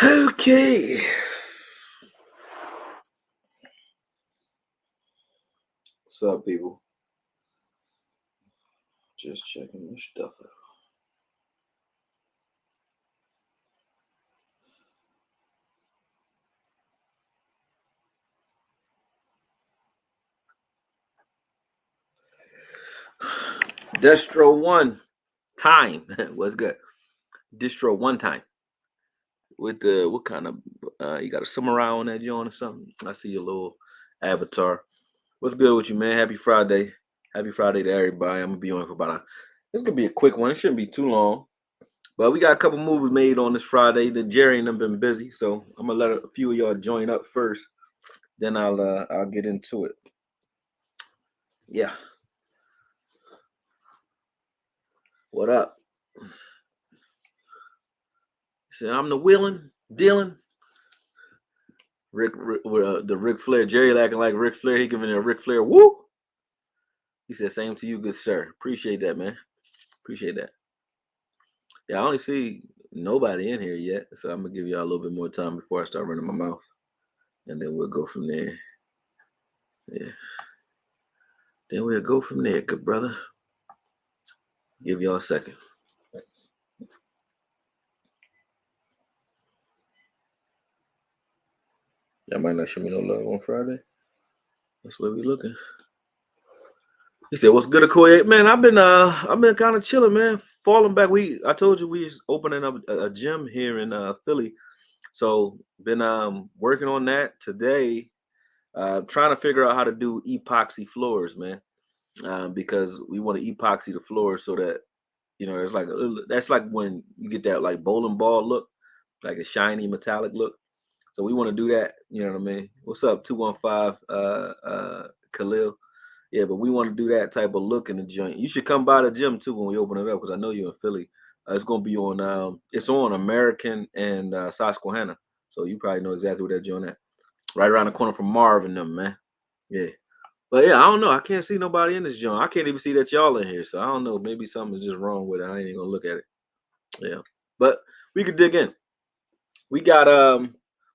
Okay. What's up, people? Just checking this stuff out. Distro one time. What's good? Distro one time. With the what kind of you got a samurai on that joint or something? I see your little avatar. What's good with you, man? Happy Friday. Happy Friday to everybody. I'm gonna be on for about this gonna be a quick one. It shouldn't be too long. But we got a couple moves made on this Friday. The Jerry and them been busy, so I'm gonna let a few of y'all join up first. Then I'll get into it. Yeah. What up? Said I'm the willing, dealing. The Ric Flair, Jerry acting like Ric Flair. He giving a Ric Flair woo. He said, "Same to you, good sir. Appreciate that, man. Appreciate that." Yeah, I only see nobody in here yet, so I'm gonna give y'all a little bit more time before I start running my mouth, and then we'll go from there. Yeah, then we'll go from there, good brother. Give y'all a second. Y'all might not show me no love on Friday. That's where we looking. He said, "What's good, Okoye? Man, I've been kind of chilling, man. Falling back. I told you we was opening up a gym here in Philly, so been working on that today. Trying to figure out how to do epoxy floors, man, because we want to epoxy the floors so that it's like that's like when you get that like bowling ball look, like a shiny metallic look. So we want to do that. You know what I mean? What's up, 215 Khalil? Yeah, but we want to do that type of look in the joint. You should come by the gym too when we open it up because I know you're in Philly. It's gonna be on it's on American and Susquehanna. So you probably know exactly where that joint at. Right around the corner from Marv and them, man. Yeah. But yeah, I don't know. I can't see nobody in this joint. I can't even see that y'all in here. So I don't know. Maybe something's just wrong with it. I ain't even gonna look at it. Yeah. But we could dig in. We got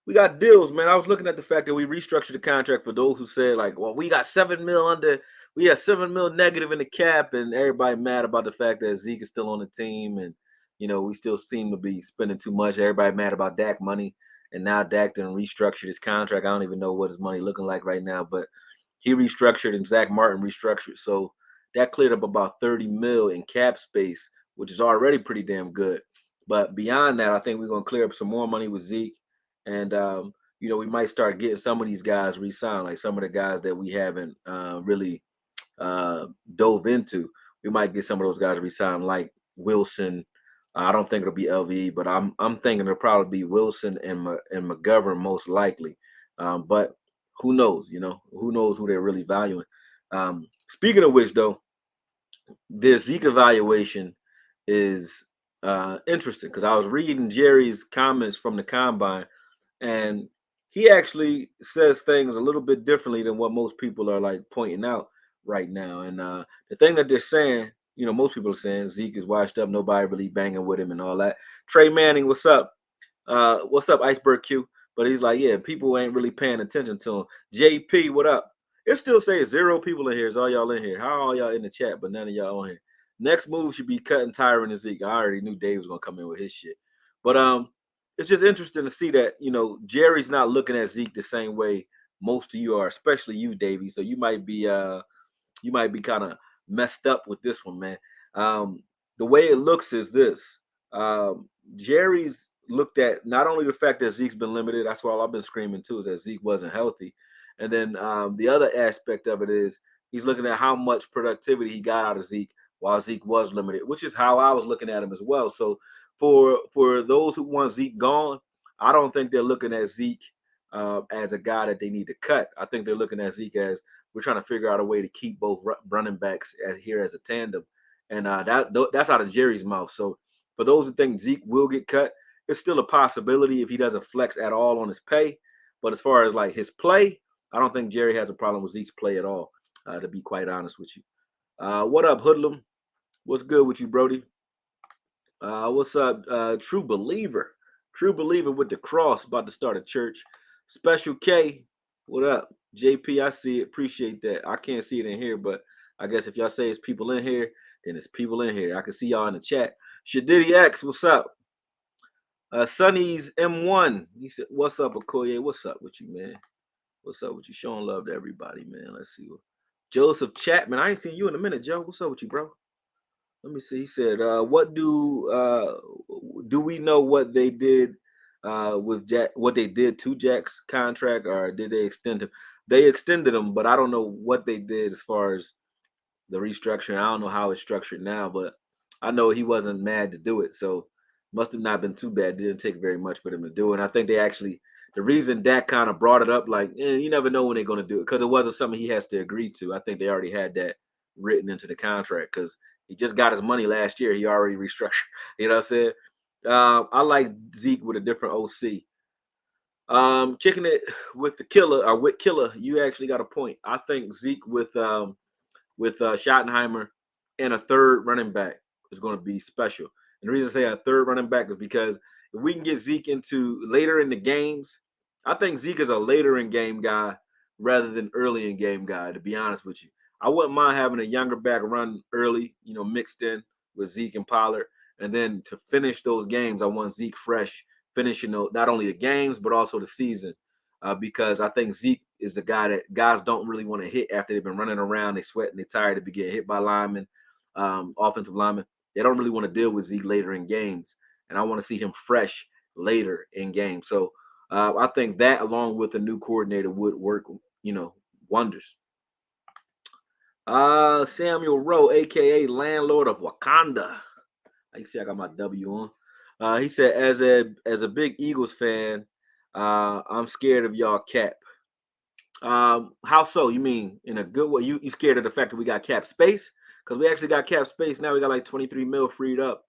we got deals, man. I was looking at the fact that we restructured the contract for those who said like, well, we got 7 mil under, we had 7 mil negative in the cap, and everybody mad about the fact that Zeke is still on the team, and we still seem to be spending too much. Everybody mad about Dak money, and now Dak done restructured his contract. I don't even know what his money looking like right now, but he restructured and Zach Martin restructured, so that cleared up about 30 mil in cap space, which is already pretty damn good. But beyond that, I think we're gonna clear up some more money with Zeke, and we might start getting some of these guys re-signed, like some of the guys that we haven't really dove into. We might get some of those guys re-signed, like Wilson. I don't think it'll be LVE, but I'm thinking it'll probably be Wilson and McGovern most likely. But who knows? Who knows who they're really valuing. Speaking of which, though, their Zeke evaluation is interesting because I was reading Jerry's comments from the combine, and he actually says things a little bit differently than what most people are like pointing out right now. And the thing that they're saying, most people are saying Zeke is washed up, nobody really banging with him and all that. Trey Manning, what's up? What's up, Iceberg Q? But he's like, yeah, people ain't really paying attention to him. JP, what up? It still says 0 people in here. Is all y'all in here? How are all y'all in the chat, but none of y'all on here? Next move should be cutting Tyron and Zeke. I already knew Dave was gonna come in with his shit. But it's just interesting to see that Jerry's not looking at Zeke the same way most of you are, especially you, Davey. So you might be kind of messed up with this one, man. The way it looks is this. Jerry's looked at not only the fact that Zeke's been limited, that's why I've been screaming too, is that Zeke wasn't healthy. And then the other aspect of it is he's looking at how much productivity he got out of Zeke while Zeke was limited, which is how I was looking at him as well. So for those who want Zeke gone, I don't think they're looking at Zeke as a guy that they need to cut. I think they're looking at Zeke as we're trying to figure out a way to keep both running backs here as a tandem, and that's out of Jerry's mouth. So for those who think Zeke will get cut, it's still a possibility if he doesn't flex at all on his pay. But as far as like his play, I don't think Jerry has a problem with Zeke's play at all. To be quite honest with you, what up, Hoodlum? What's good with you, Brody? What's up, True Believer? True believer with the cross, about to start a church. Special K, what up? JP, I see it. Appreciate that. I can't see it in here, but I guess if y'all say it's people in here, then it's people in here. I can see y'all in the chat. Shadiddy X, what's up? Sonny's M1. He said, what's up, Okoye? What's up with you, man? What's up with you? Showing love to everybody, man. Let's see. Joseph Chapman. I ain't seen you in a minute, Joe. What's up with you, bro? Let me see. He said, "What do we know what they did with Jack? What they did to Jack's contract, or did they extend him? They extended him, but I don't know what they did as far as the restructuring. I don't know how it's structured now, but I know he wasn't mad to do it, so must have not been too bad. It didn't take very much for them to do it. And I think they actually, the reason Dak kind of brought it up, like, you never know when they're going to do it, because it wasn't something he has to agree to. I think they already had that written into the contract, because he just got his money last year. He already restructured. You know what I'm saying? I like Zeke with a different OC. Kicking it with the killer or with killer, you actually got a point. I think Zeke with Schottenheimer and a third running back is going to be special. And the reason I say a third running back is because if we can get Zeke into later in the games, I think Zeke is a later in game guy rather than early in game guy, to be honest with you. I wouldn't mind having a younger back run early, mixed in with Zeke and Pollard. And then to finish those games, I want Zeke fresh, finishing not only the games, but also the season. Because I think Zeke is the guy that guys don't really want to hit after they've been running around. They sweat and they're tired to be getting hit by linemen, offensive linemen. They don't really want to deal with Zeke later in games. And I want to see him fresh later in games. So I think that, along with a new coordinator, would work, wonders. Samuel Rowe, aka Landlord of Wakanda. You see, I got my W on. He said, as a big Eagles fan, I'm scared of y'all cap. How so? You mean in a good way? You scared of the fact that we got cap space? Because we actually got cap space now. We got like 23 mil freed up.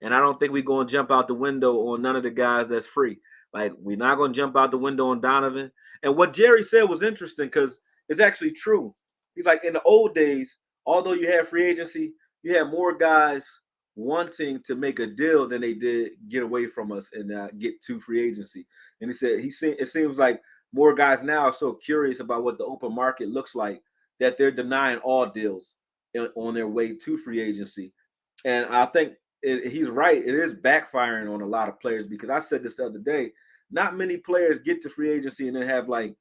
And I don't think we're going to jump out the window on none of the guys that's free. Like, we're not going to jump out the window on Donovan. And what Jerry said was interesting because it's actually true. He's like, in the old days, although you had free agency, you had more guys wanting to make a deal than they did get away from us and get to free agency. And he said it seems like more guys now are so curious about what the open market looks like that they're denying all deals on their way to free agency. And I think he's right. It is backfiring on a lot of players because I said this the other day. Not many players get to free agency and then have like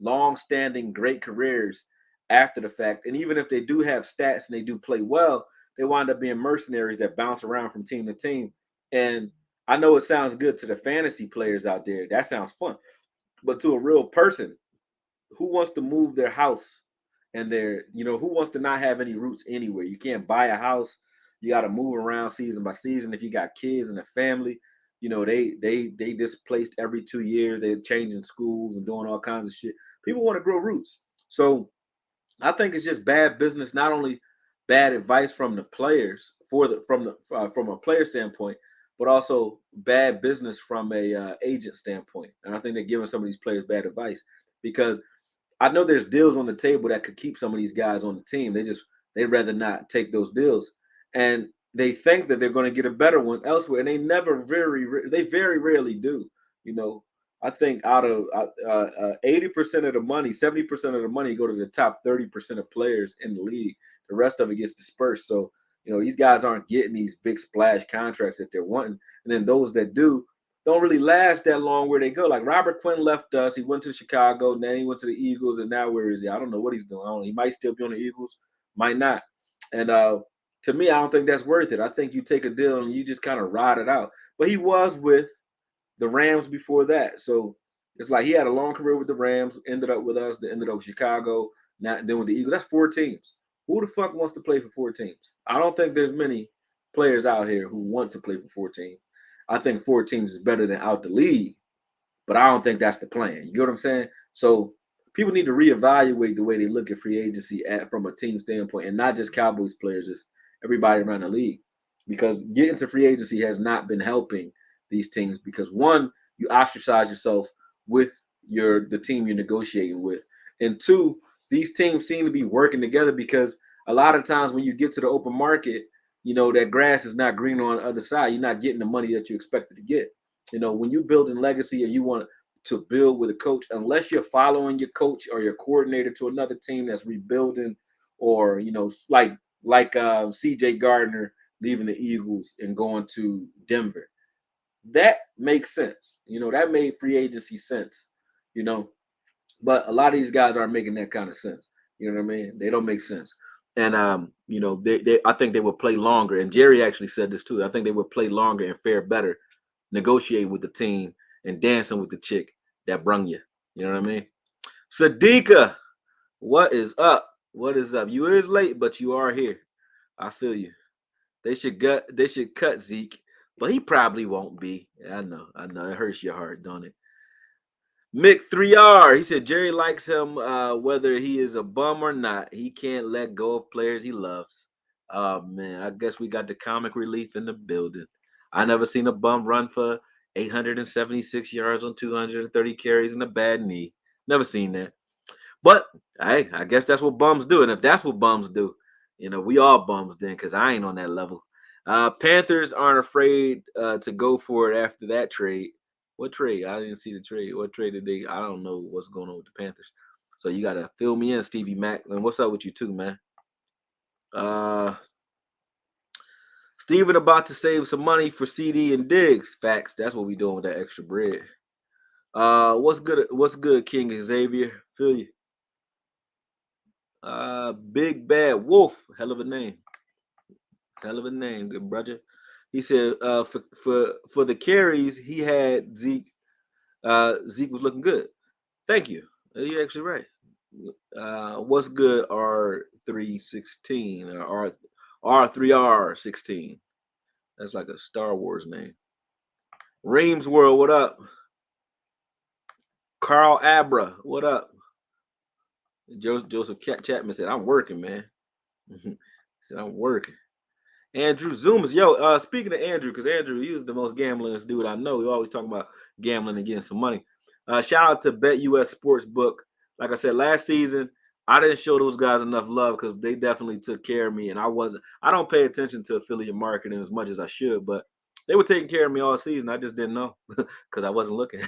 long-standing great careers after the fact. And even if they do have stats and they do play well, they wind up being mercenaries that bounce around from team to team. And I know it sounds good to the fantasy players out there. That sounds fun. But to a real person, who wants to move their house and who wants to not have any roots anywhere? You can't buy a house. You got to move around season by season. If you got kids and a family, they displaced every 2 years. They're changing schools and doing all kinds of shit. People want to grow roots. So I think it's just bad business. Not only bad advice from the players from a player standpoint, but also bad business from a agent standpoint. And I think they're giving some of these players bad advice because I know there's deals on the table that could keep some of these guys on the team. They'd rather not take those deals, and they think that they're going to get a better one elsewhere, and they very rarely do. I think out of 80% of the money, 70% of the money go to the top 30% of players in the league. The rest of it gets dispersed. So these guys aren't getting these big splash contracts that they're wanting, and then those that do don't really last that long where they go. Like Robert Quinn left us. He went to Chicago. Then he went to the Eagles. And now where is he? I don't know what he's doing. He might still be on the Eagles. Might not. And to me, I don't think that's worth it. I think you take a deal and you just kind of ride it out. But he was with the Rams before that. So it's like he had a long career with the Rams, ended up with us, then ended up with Chicago, then with the Eagles. That's 4 teams. Who the fuck wants to play for 4 teams? I don't think there's many players out here who want to play for 4 teams. I think 4 teams is better than out the league, but I don't think that's the plan. You know what I'm saying? So people need to reevaluate the way they look at free agency from a team standpoint, and not just Cowboys players, just everybody around the league. Because getting to free agency has not been helping these teams because, one, you ostracize yourself with the team you're negotiating with. And 2, these teams seem to be working together because a lot of times when you get to the open market, that grass is not green on the other side. You're not getting the money that you expected to get. When you're building legacy and you want to build with a coach, unless you're following your coach or your coordinator to another team that's rebuilding, or like CJ Gardner leaving the Eagles and going to Denver, that makes sense. That made free agency sense. You know, but a lot of these guys aren't making that kind of sense. You know what I mean? They don't make sense. And they I think they would play longer. And Jerry actually said this too. I think they would play longer and fare better, negotiate with the team and dancing with the chick that brung you. You know what I mean? Sadiqa, what is up? What is up? You is late, but you are here. I feel you. They should cut Zeke, but he probably won't be. I know. It hurts your heart, don't it? Mick 3R, he said Jerry likes him whether he is a bum or not. He can't let go of players he loves. Oh man, I guess we got the comic relief in the building. I never seen a bum run for 876 yards on 230 carries and a bad knee. Never seen that. But hey, I guess that's what bums do. And if that's what bums do, we all bums then, because I ain't on that level. Panthers aren't afraid to go for it after that trade. What trade? I didn't see the trade. What trade did they? I don't know what's going on with the Panthers. So you gotta fill me in, Stevie Mac. And what's up with you too, man? Uh Steven about to save some money for CD and Diggs. Facts. That's what we doing with that extra bread. What's good? What's good, King Xavier? Feel you. Big Bad Wolf. Hell of a name. Hell of a name, good brother. He said for the carries he had Zeke. Zeke was looking good. Thank you. You're actually right. What's good? R316 or R3R16. That's like a Star Wars name. Reams World, what up? Carl Abra, what up? Joseph Chapman said, "I'm working, man." He said, "I'm working." Andrew Zooms, yo. Speaking of Andrew, because Andrew, he was the most gamblingest dude I know. He always talking about gambling and getting some money. Shout out to Bet US Sportsbook. Like I said, last season I didn't show those guys enough love because they definitely took care of me, and I wasn't. I don't pay attention to affiliate marketing as much as I should, but they were taking care of me all season. I just didn't know because I wasn't looking.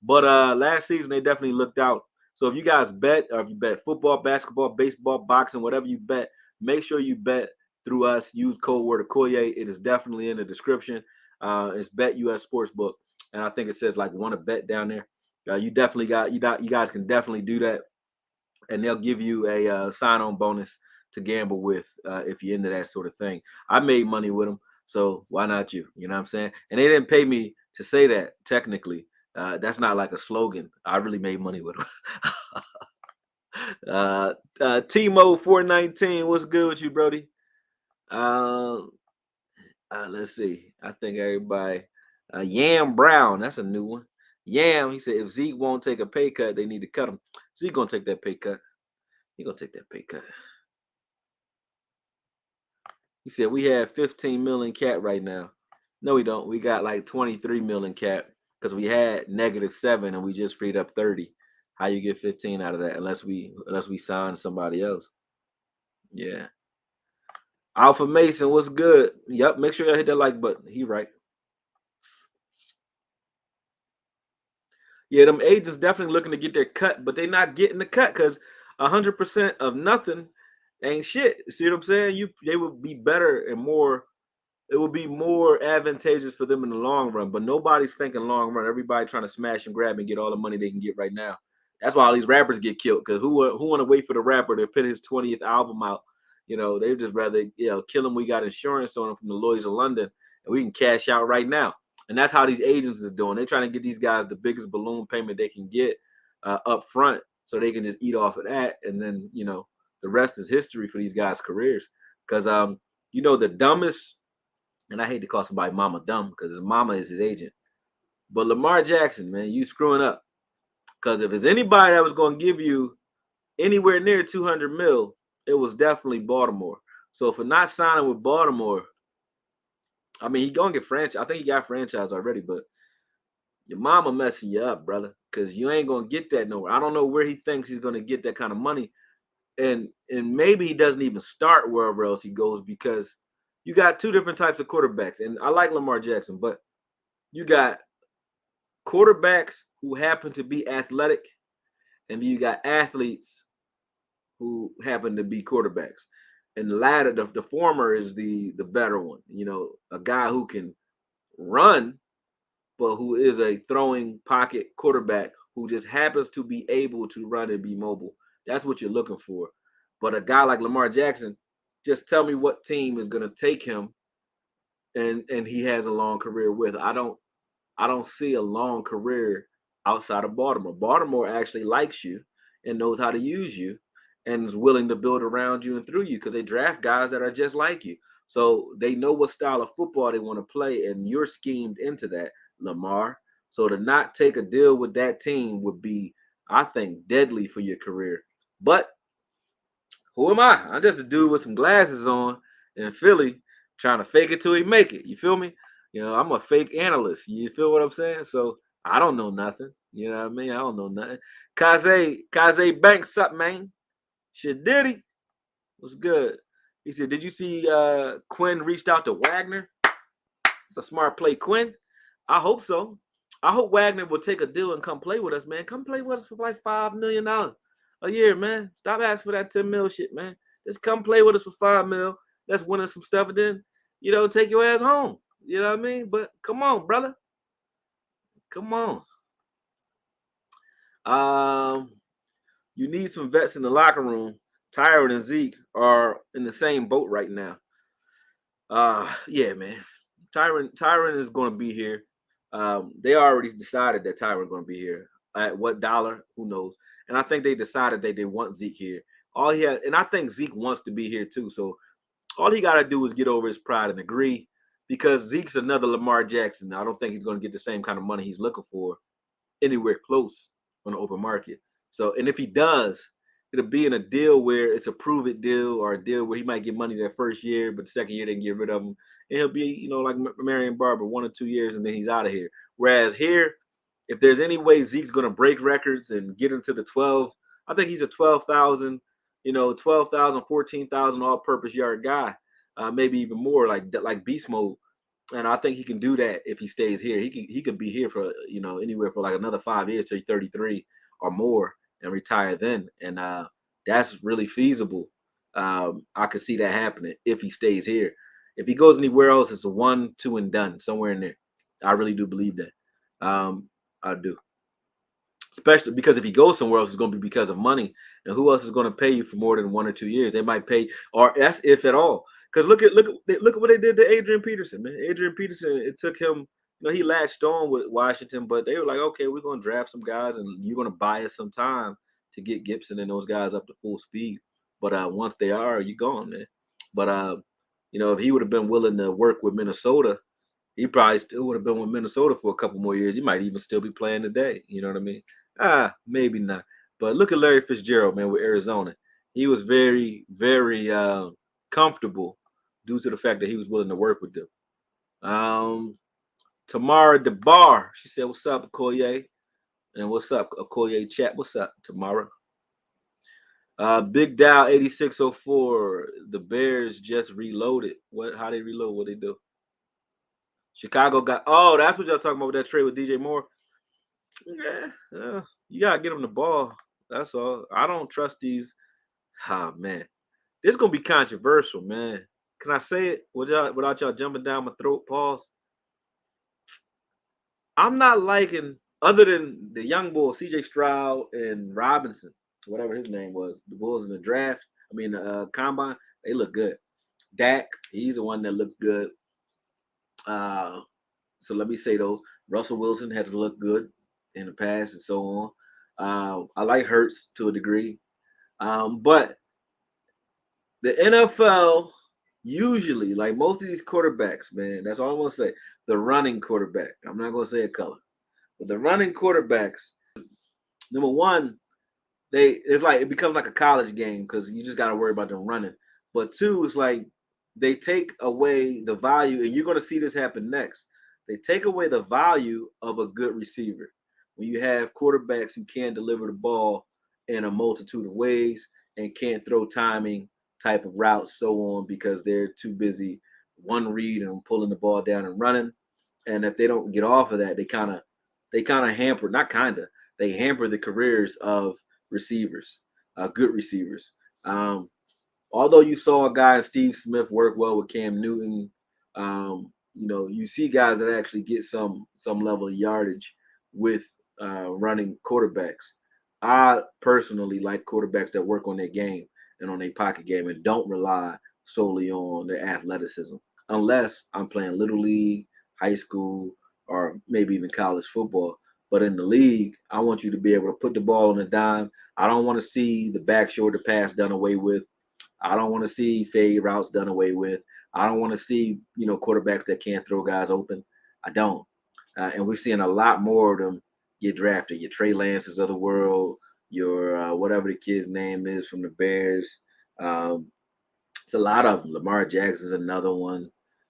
But last season they definitely looked out. So if you guys bet, or if you bet football, basketball, baseball, boxing, whatever you bet, make sure you bet through us. Use code word Okoye. It is definitely in the description. It's Bet US Sportsbook, and I think it says like want to bet down there. You definitely you guys can definitely do that, and they'll give you a sign-on bonus to gamble with if you're into that sort of thing. I made money with them, so why not you? You know what I'm saying? And they didn't pay me to say that. Technically, that's not like a slogan. I really made money with them. Timo 419, what's good with you, Brody? Um, let's see. I think everybody. Yam Brown, that's a new one. Yam, he said if Zeke won't take a pay cut, they need to cut him. Zeke gonna take that pay cut. He gonna take that pay cut. He said we have 15 million cap right now. No, we don't. We got like 23 million cap because we had -7 and we just freed up 30. How you get 15 out of that unless we sign somebody else? Yeah. Alpha Mason, what's good? Yep, make sure you hit that like button. He right. Yeah, them agents definitely looking to get their cut, but they not getting the cut because 100% of nothing ain't shit. See what I'm saying? They would be better and more. It would be more advantageous for them in the long run, but nobody's thinking long run. Everybody trying to smash and grab and get all the money they can get right now. That's why all these rappers get killed because who want to wait for the rapper to put his 20th album out? They just rather kill him. We got insurance on him from the Lloyd's of London, and we can cash out right now. And that's how these agents is doing. They're trying to get these guys the biggest balloon payment they can get up front, so they can just eat off of that, and then the rest is history for these guys' careers. Because the dumbest, and I hate to call somebody mama dumb because his mama is his agent, but Lamar Jackson, man, you screwing up. Because if it's anybody that was going to give you anywhere near 200 mil, it was definitely Baltimore. So for not signing with Baltimore, I mean, he gonna get franchise. I think he got franchise already, but your mama messing you up, brother, because you ain't gonna get that nowhere. I don't know where he thinks he's gonna get that kind of money, and maybe he doesn't even start wherever else he goes because you got two different types of quarterbacks, and I like Lamar Jackson, but you got quarterbacks who happen to be athletic, and then you got athletes who happen to be quarterbacks. And the latter, the former is the better one. You know, a guy who can run, but who is a throwing pocket quarterback who just happens to be able to run and be mobile. That's what you're looking for. But a guy like Lamar Jackson, just tell me what team is going to take him, and he has a long career with. I don't see a long career outside of Baltimore. Baltimore actually likes you and knows how to use you and is willing to build around you and through you because they draft guys that are just like you. So they know what style of football they want to play, and you're schemed into that, Lamar. So to not take a deal with that team would be, I think, deadly for your career. But who am I? I'm just a dude with some glasses on in Philly trying to fake it till he make it. You feel me? You know, I'm a fake analyst. You feel what I'm saying? So I don't know nothing. You know what I mean? I don't know nothing. Kaze Banks up, man. Shit did he? What's good? He said, did you see Quinn reached out to Wagner? It's a smart play, Quinn. I hope so. I hope Wagner will take a deal and come play with us, man. Come play with us for like $5 million a year, man. Stop asking for that 10 mil shit, man. Just come play with us for 5 mil. Let's win some stuff and then, take your ass home. You know what I mean? But come on, brother. Come on. You need some vets in the locker room. Tyron and Zeke are in the same boat right now. Yeah, man. Tyron is going to be here. They already decided that Tyron's going to be here. At what dollar? Who knows? And I think they decided that they want Zeke here. And I think Zeke wants to be here too. So all he got to do is get over his pride and agree, because Zeke's another Lamar Jackson. I don't think he's going to get the same kind of money he's looking for anywhere close on the open market. So, and if he does, it'll be in a deal where it's a prove it deal, or a deal where he might get money that first year, but the second year they can get rid of him. And he'll be, like Marion Barber, 1 or 2 years, and then he's out of here. Whereas here, if there's any way Zeke's going to break records and get into the 12, I think he's a 12,000, 12,000, 14,000 all-purpose yard guy, maybe even more, like beast mode. And I think he can do that if he stays here. He could be here for anywhere for like another 5 years till he's 33 or more and retire then. And that's really feasible. I could see that happening if he stays here. If he goes anywhere else, it's a 1, 2 and done somewhere in there. I really do believe that. I do. Especially because if he goes somewhere else, it's going to be because of money. And who else is going to pay you for more than 1 or 2 years? They might pay, or that's if at all. Because look at what they did to Adrian Peterson, man. Adrian Peterson, it took him, he latched on with Washington, but they were like, okay, we're going to draft some guys, and you're going to buy us some time to get Gibson and those guys up to full speed. But once they are, you're gone, man. But if he would have been willing to work with Minnesota, he probably still would have been with Minnesota for a couple more years. He might even still be playing today. You know what I mean? Maybe not. But look at Larry Fitzgerald, man, with Arizona. He was very, very comfortable due to the fact that he was willing to work with them. Tamara DeBar, she said, "What's up, Okoye?" And what's up, Okoye chat? What's up, Tamara? Big Dow 8604. The Bears just reloaded. How they reload? What they do? Chicago got. Oh, that's what y'all talking about with that trade with DJ Moore. Yeah, you gotta get him the ball. That's all. I don't trust these. Man, this is gonna be controversial, man. Can I say it without y'all jumping down my throat? Pause. I'm not liking, other than the young bull, CJ Stroud and Robinson, whatever his name was, the Bulls in the draft. I mean, combine. They look good. Dak, he's the one that looks good. So let me say those. Russell Wilson had to look good in the past and so on. I like Hurts to a degree. But the NFL usually, like most of these quarterbacks, man, that's all I want to say. The running quarterback. I'm not going to say a color. But the running quarterbacks, number one, it becomes like a college game because you just got to worry about them running. But two, it's like they take away the value, and you're going to see this happen next. They take away the value of a good receiver. When you have quarterbacks who can deliver the ball in a multitude of ways and can't throw timing type of routes, so on, because they're too busy one read and pulling the ball down and running. And if they don't get off of that, they kind of hamper, not kind of, they hamper the careers of receivers, good receivers. Although you saw a guy, Steve Smith, work well with Cam Newton, you see guys that actually get some level of yardage with running quarterbacks. I personally like quarterbacks that work on their game and on their pocket game and don't rely solely on their athleticism, unless I'm playing little league, high school, or maybe even college football. But in the league, I want you to be able to put the ball on a dime. I don't want to see the back shoulder pass done away with. I don't want to see fade routes done away with. I don't want to see, quarterbacks that can't throw guys open. I don't. And we're seeing a lot more of them get drafted. Your Trey Lances of the world, your whatever the kid's name is from the Bears. It's a lot of them. Lamar Jackson's another one.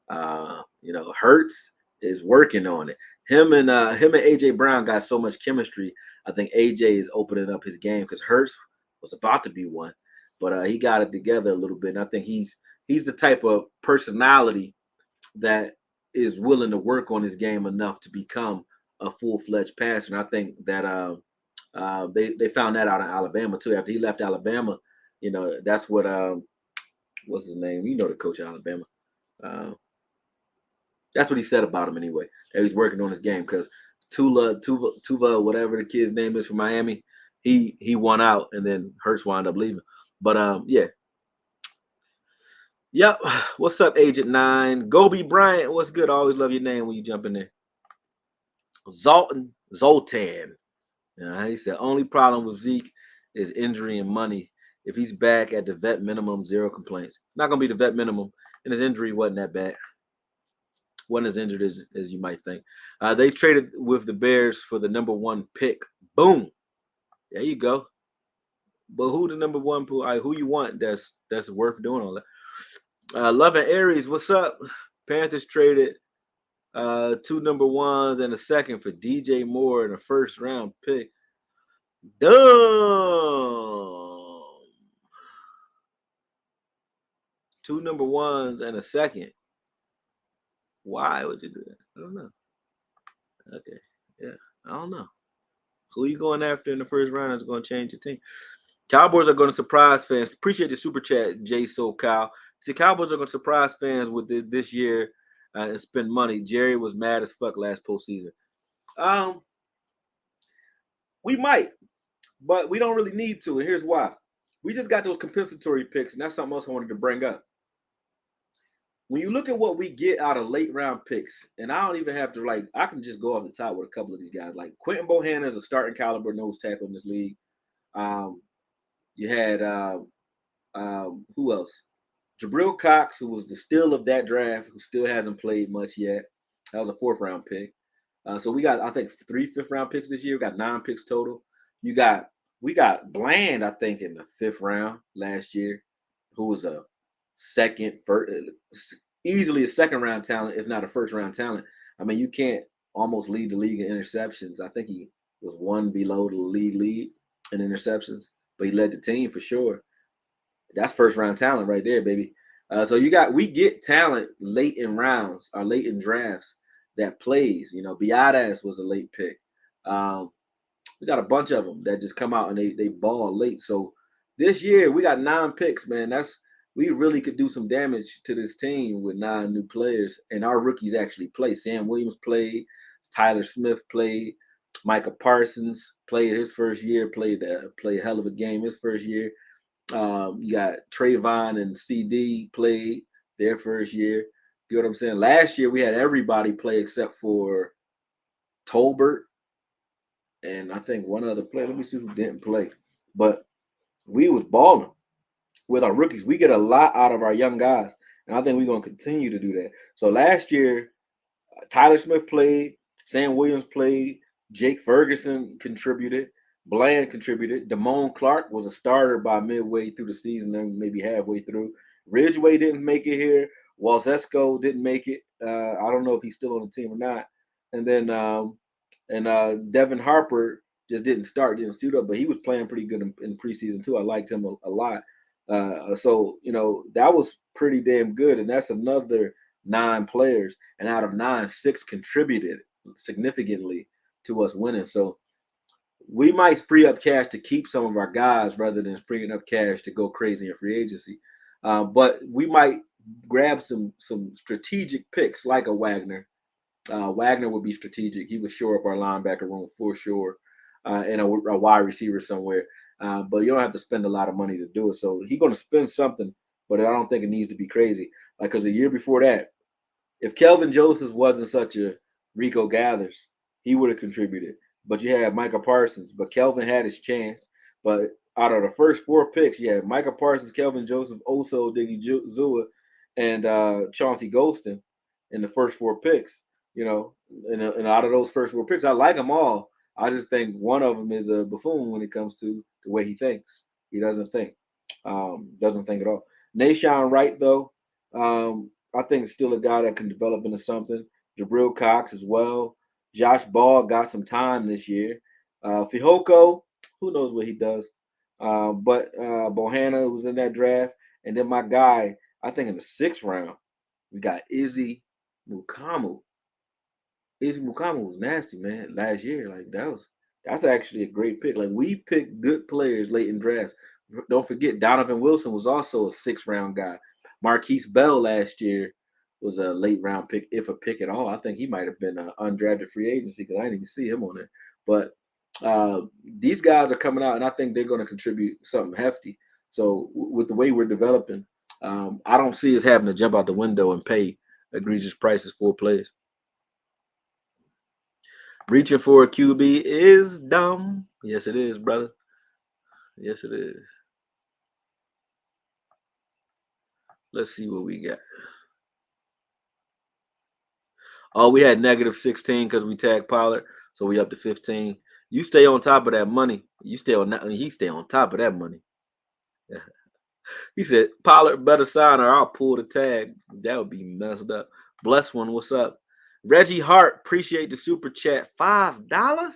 Hurts is working on it. Him and AJ Brown got so much chemistry. I think AJ is opening up his game because Hurts was about to be one, but he got it together a little bit. And I think he's the type of personality that is willing to work on his game enough to become a full-fledged passer. And I think that they found that out in Alabama too. After he left Alabama, that's what what's his name? The coach of Alabama. Uh, that's what he said about him anyway. That he's working on his game because Tuva, whatever the kid's name is from Miami, he won out and then Hurts wound up leaving. But yeah. Yep. What's up, Agent 9? Gobi Bryant, what's good? I always love your name when you jump in there. Zoltan. He said, only problem with Zeke is injury and money. If he's back at the vet minimum, zero complaints. It's not going to be the vet minimum, and his injury wasn't that bad. Wasn't as injured as you might think. They traded with the Bears for the number 1 pick. Boom. There you go. But who the number 1? Who you want that's worth doing all that? Love and Aries, what's up? Panthers traded 2 number 1s and a second for DJ Moore and a first round pick. Dumb. 2 number 1s and a second. Why would you do that? I don't know. Okay. Yeah. I don't know. Who are you going after in the first round is going to change your team. Cowboys are going to surprise fans. Appreciate the super chat, J SoCal. See, Cowboys are going to surprise fans with this year and spend money. Jerry was mad as fuck last postseason. We might, but we don't really need to. And here's why. We just got those compensatory picks, and that's something else I wanted to bring up. When you look at what we get out of late round picks, and I don't even have to I can just go off the top with a couple of these guys. Like Quentin Bohanna is a starting caliber nose tackle in this league. You had who else? Jabril Cox, who was the steal of that draft, who still hasn't played much yet. That was a 4th round pick. So we got, I think, 3 5th round picks this year. We got 9 picks total. We got Bland, I think, in the 5th round last year, who was easily a 2nd round talent, if not a 1st round talent. I mean, you can't almost lead the league in interceptions. I think he was 1 below the lead in interceptions, but he led the team for sure. That's 1st round talent right there, baby. So we get talent late in rounds or late in drafts that plays. Biadasz was a late pick. We got a bunch of them that just come out and they ball late. So this year we got 9 picks, man. We really could do some damage to this team with 9 new players, and our rookies actually play. Sam Williams played, Tyler Smith played, Micah Parsons played his first year, played a hell of a game his first year. You got Trayvon and CD played their first year. You know what I'm saying? Last year we had everybody play except for Tolbert and I think one other player. Let me see who didn't play. But we was balling with our rookies. We get a lot out of our young guys, and I think we're going to continue to do that. So last year, Tyler Smith played, Sam Williams played, Jake Ferguson contributed, Bland contributed, Damone Clark was a starter by midway through the season, then maybe halfway through. Ridgeway didn't make it here. Walzesco didn't make it. I don't know if he's still on the team or not. And then Devin Harper just didn't suit up, but he was playing pretty good in preseason too. I liked him a lot. So that was pretty damn good, and that's another 9 players, and out of 9, 6 contributed significantly. to us winning. So we might free up cash to keep some of our guys rather than freeing up cash to go crazy in free agency. But we might grab some strategic picks like a Wagner. Wagner would be strategic. He would shore up our linebacker room for sure, and a wide receiver somewhere. But you don't have to spend a lot of money to do it. So he's going to spend something, but I don't think it needs to be crazy. Like, because the year before that, if Kelvin Joseph wasn't such a Rico Gathers, he would have contributed. But you had Micah Parsons, but Kelvin had his chance. But out of the first 4 picks, you had Micah Parsons, Kelvin Joseph, Oso, Diggy Zua, and Chauncey Golston in the first 4 picks. You know, and out of those first 4 picks, I like them all. I just think one of them is a buffoon when it comes to the way he thinks. He doesn't think, doesn't think at all. Nashawn Wright, though, I think still a guy that can develop into something. Jabril Cox as well. Josh Ball got some time this year. Fihoko, who knows what he does. But Bohanna was in that draft. And then my guy, I think in the 6th round, we got Izzy Mukamu. Izzy Mukamu was nasty, man, last year. Like that's actually a great pick. Like we picked good players late in drafts. Don't forget, Donovan Wilson was also a 6th round guy. Marquise Bell last year was a late round pick, if a pick at all. I think he might have been an undrafted free agency because I didn't even see him on there. But these guys are coming out, and I think they're going to contribute something hefty. So with the way we're developing, I don't see us having to jump out the window and pay egregious prices for players. Reaching for a QB is dumb. Yes, it is, brother. Yes, it is. Let's see what we got. Oh, we had -16 because we tagged Pollard, so we up to 15. You stay on top of that money. You stay on that. He stay on top of that money. He said, Pollard better sign or I'll pull the tag. That would be messed up. Bless one. What's up? Reggie Hart, appreciate the super chat. $5?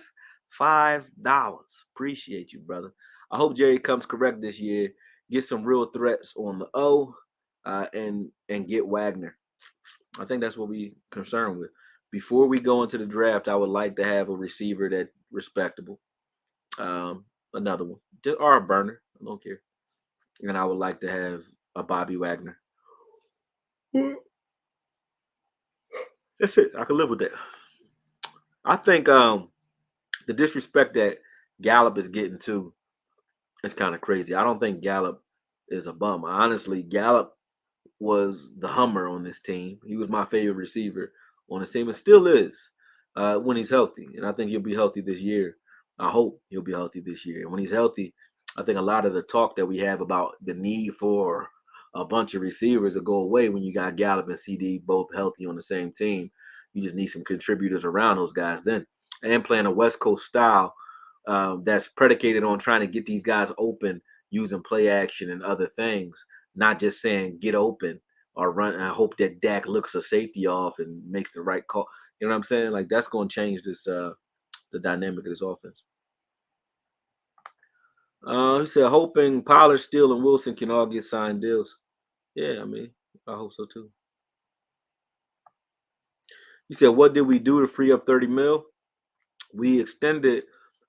$5. Appreciate you, brother. I hope Jerry comes correct this year. Get some real threats on the O, and get Wagner. I think that's what we concerned with. Before we go into the draft, I would like to have a receiver that respectable. Another one. Or a burner. I don't care. And I would like to have a Bobby Wagner. That's it. I can live with that. I think the disrespect that Gallup is getting too is kind of crazy. I don't think Gallup is a bum. Honestly, Gallup was the Hummer on this team. He was my favorite receiver on the team and still is when he's healthy. And I think he'll be healthy this year. I hope he'll be healthy this year. And when he's healthy, I think a lot of the talk that we have about the need for a bunch of receivers will go away when you got Gallup and CD both healthy on the same team. You just need some contributors around those guys then. And playing a West Coast style that's predicated on trying to get these guys open using play action and other things, not just saying get open or run. I hope that Dak looks a safety off and makes the right call. You know what I'm saying? Like that's going to change this the dynamic of this offense. He said hoping Pollard, Steele, and Wilson can all get signed deals. Yeah, I mean, I hope so too. He said, what did we do to free up 30 mil? We extended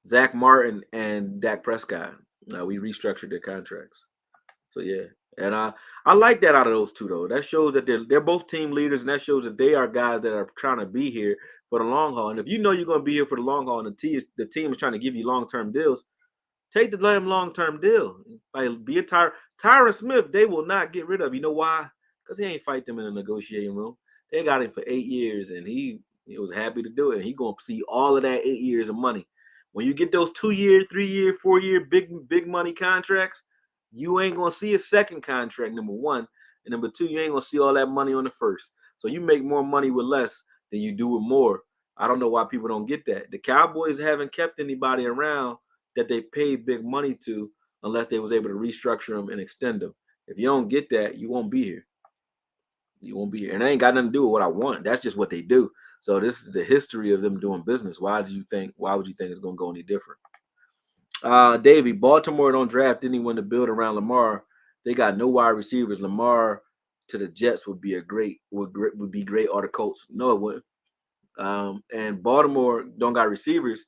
Zach Martin and Dak Prescott. We restructured their contracts. So yeah. And I like that out of those two though. That shows that they're both team leaders, and that shows that they are guys that are trying to be here for the long haul. And if you know you're going to be here for the long haul, and the team is trying to give you long-term deals, take the damn long-term deal. Like be a Tyron Smith, they will not get rid of. You know why? Because he ain't fight them in a negotiating room. They got him for 8 years, and he was happy to do it. And he gonna see all of that 8 years of money. When you get those 2-year, 3-year, 4-year big money contracts, you ain't gonna see a second contract. Number one, and number two, you ain't gonna see all that money on the first. So you make more money with less than you do with more. I don't know why people don't get that. The Cowboys haven't kept anybody around that they paid big money to unless they was able to restructure them and extend them. If you don't get that, you won't be here. You won't be here. And it ain't got nothing to do with what I want. That's just what they do. So this is the history of them doing business. Why would you think it's gonna go any different? Davey, Baltimore don't draft anyone to build around Lamar. They got no wide receivers. Lamar to the Jets would be great, or the Colts. No, it wouldn't. And Baltimore don't got receivers,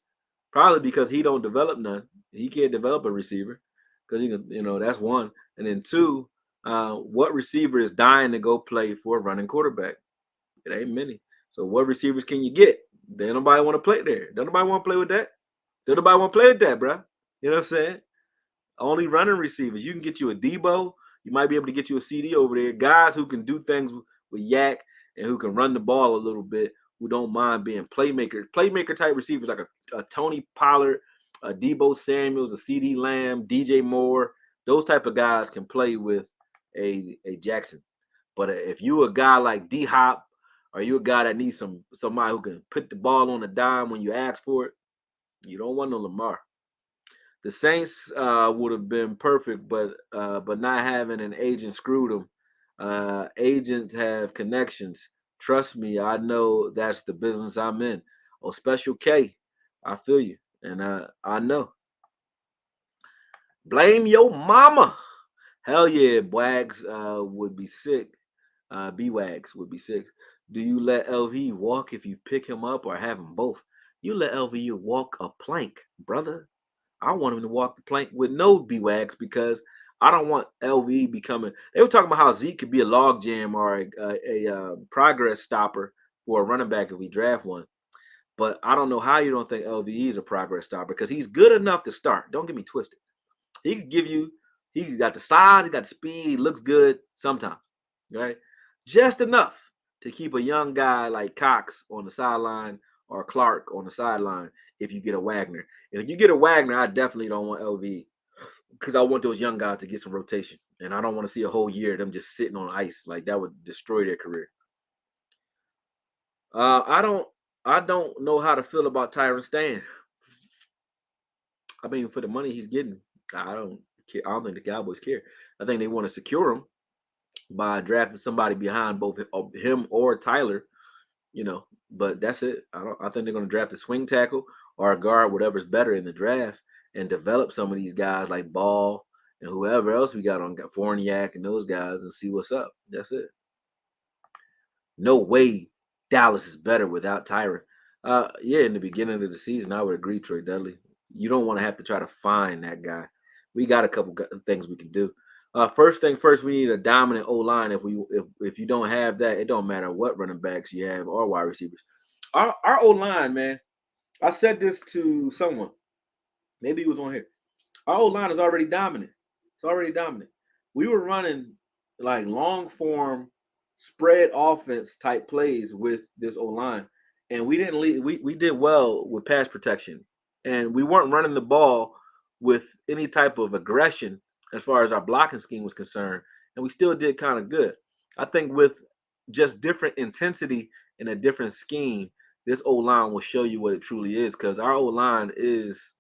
probably because he don't develop none. He can't develop a receiver because he can, that's one. And then two, what receiver is dying to go play for a running quarterback? It ain't many. So what receivers can you get? Then nobody want to play there. Don't nobody want to play with that. Don't nobody want to play with that, bro. You know what I'm saying? Only running receivers. You can get you a Debo. You might be able to get you a CD over there. Guys who can do things with Yak and who can run the ball a little bit, who don't mind being playmakers. Playmaker type receivers like a Tony Pollard, a Debo Samuels, a CD Lamb, DJ Moore. Those type of guys can play with a Jackson. But if you a guy like D Hop, or you a guy that needs somebody who can put the ball on a dime when you ask for it, you don't want no Lamar. The Saints would have been perfect, but not having an agent screwed them. Agents have connections. Trust me, I know that's the business I'm in. Oh, Special K, I feel you, and I know. Blame your mama. Hell yeah, Wags would be sick. B-Wags would be sick. Do you let LV walk if you pick him up or have them both? You let LV walk a plank, brother. I want him to walk the plank with no B-Wags because I don't want LV becoming. They were talking about how Zeke could be a log jam or a progress stopper for a running back if we draft one. But I don't know how you don't think LVE is a progress stopper because he's good enough to start. Don't get me twisted. He could give you, he got the size, he got the speed, he looks good sometimes, right? Just enough to keep a young guy like Cox on the sideline or Clark on the sideline if you get a Wagner. If you get a Wagner, I definitely don't want LV because I want those young guys to get some rotation. And I don't want to see a whole year of them just sitting on ice. Like that would destroy their career. I don't know how to feel about Tyron Stan. I mean, for the money he's getting, I don't care. I don't think the Cowboys care. I think they want to secure him by drafting somebody behind both him or Tyler. But that's it. I think they're going to draft a swing tackle or a guard, whatever's better in the draft, and develop some of these guys like Ball and whoever else we got on Forniak and those guys and see what's up. That's it. No way Dallas is better without Tyron. Yeah, in the beginning of the season, I would agree, Troy Dudley. You don't want to have to try to find that guy. We got a couple things we can do. First thing first, we need a dominant O line. If you don't have that, it don't matter what running backs you have or wide receivers. Our O line, man. I said this to someone. Maybe he was on here. Our O line is already dominant. It's already dominant. We were running like long form spread offense type plays with this O line, and we didn't lead. We did well with pass protection, and we weren't running the ball with any type of aggression as far as our blocking scheme was concerned, and we still did kind of good. I think with just different intensity and a different scheme, this O line will show you what it truly is because our O line is,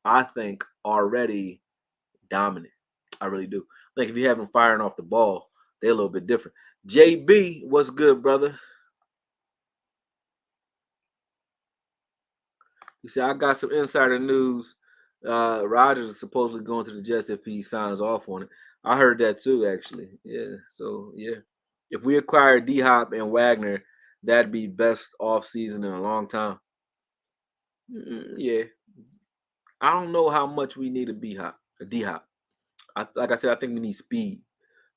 I think, already dominant. I really do. I think if you have them firing off the ball, they're a little bit different. JB, what's good, brother? He said, I got some insider news. Rodgers is supposedly going to the Jets if he signs off on it. I heard that too, actually. Yeah. So, yeah. If we acquire D Hop and Wagner, that'd be best off season in a long time. Yeah. I don't know how much we need a D Hop. Like I said, I think we need speed.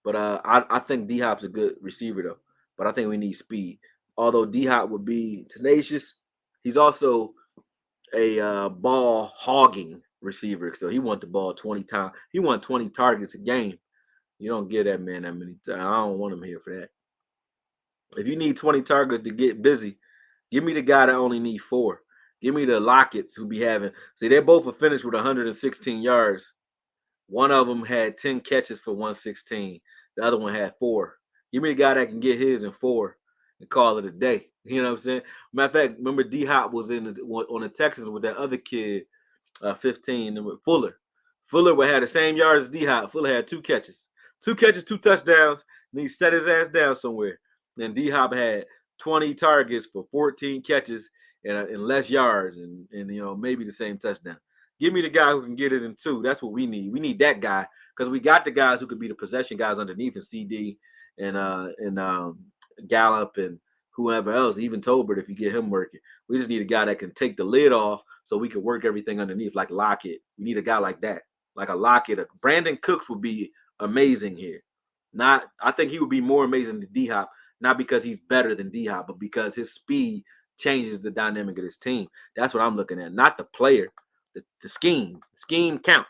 But I think D Hop's a good receiver though. But I think we need speed. Although D Hop would be tenacious, he's also a ball hogging receiver. So he wants the ball 20 times. He wants 20 targets a game. You don't get that man that many times. I don't want him here for that. If you need 20 targets to get busy, give me the guy that only need 4. Give me the Lockets who be having. See, they both are finished with 116 yards. One of them had 10 catches for 116. The other one had 4. Give me the guy that can get his in 4 and call it a day. You know what I'm saying? Matter of fact, remember D Hop was on the Texans with that other kid, 15, and with Fuller. Fuller would have the same yards as D Hop. Fuller had 2 catches. 2 catches, 2 touchdowns, and he set his ass down somewhere. Then D Hop had 20 targets for 14 catches and less yards and maybe the same touchdown. Give me the guy who can get it in 2. That's what we need. We need that guy because we got the guys who could be the possession guys underneath and CD and Gallup and whoever else, even Tolbert, if you get him working. We just need a guy that can take the lid off so we can work everything underneath, like Lockett. We need a guy like that, like a Lockett. Brandon Cooks would be amazing here. I think he would be more amazing than D Hop, not because he's better than D Hop, but because his speed changes the dynamic of this team. That's what I'm looking at, not the player, the scheme. Scheme count.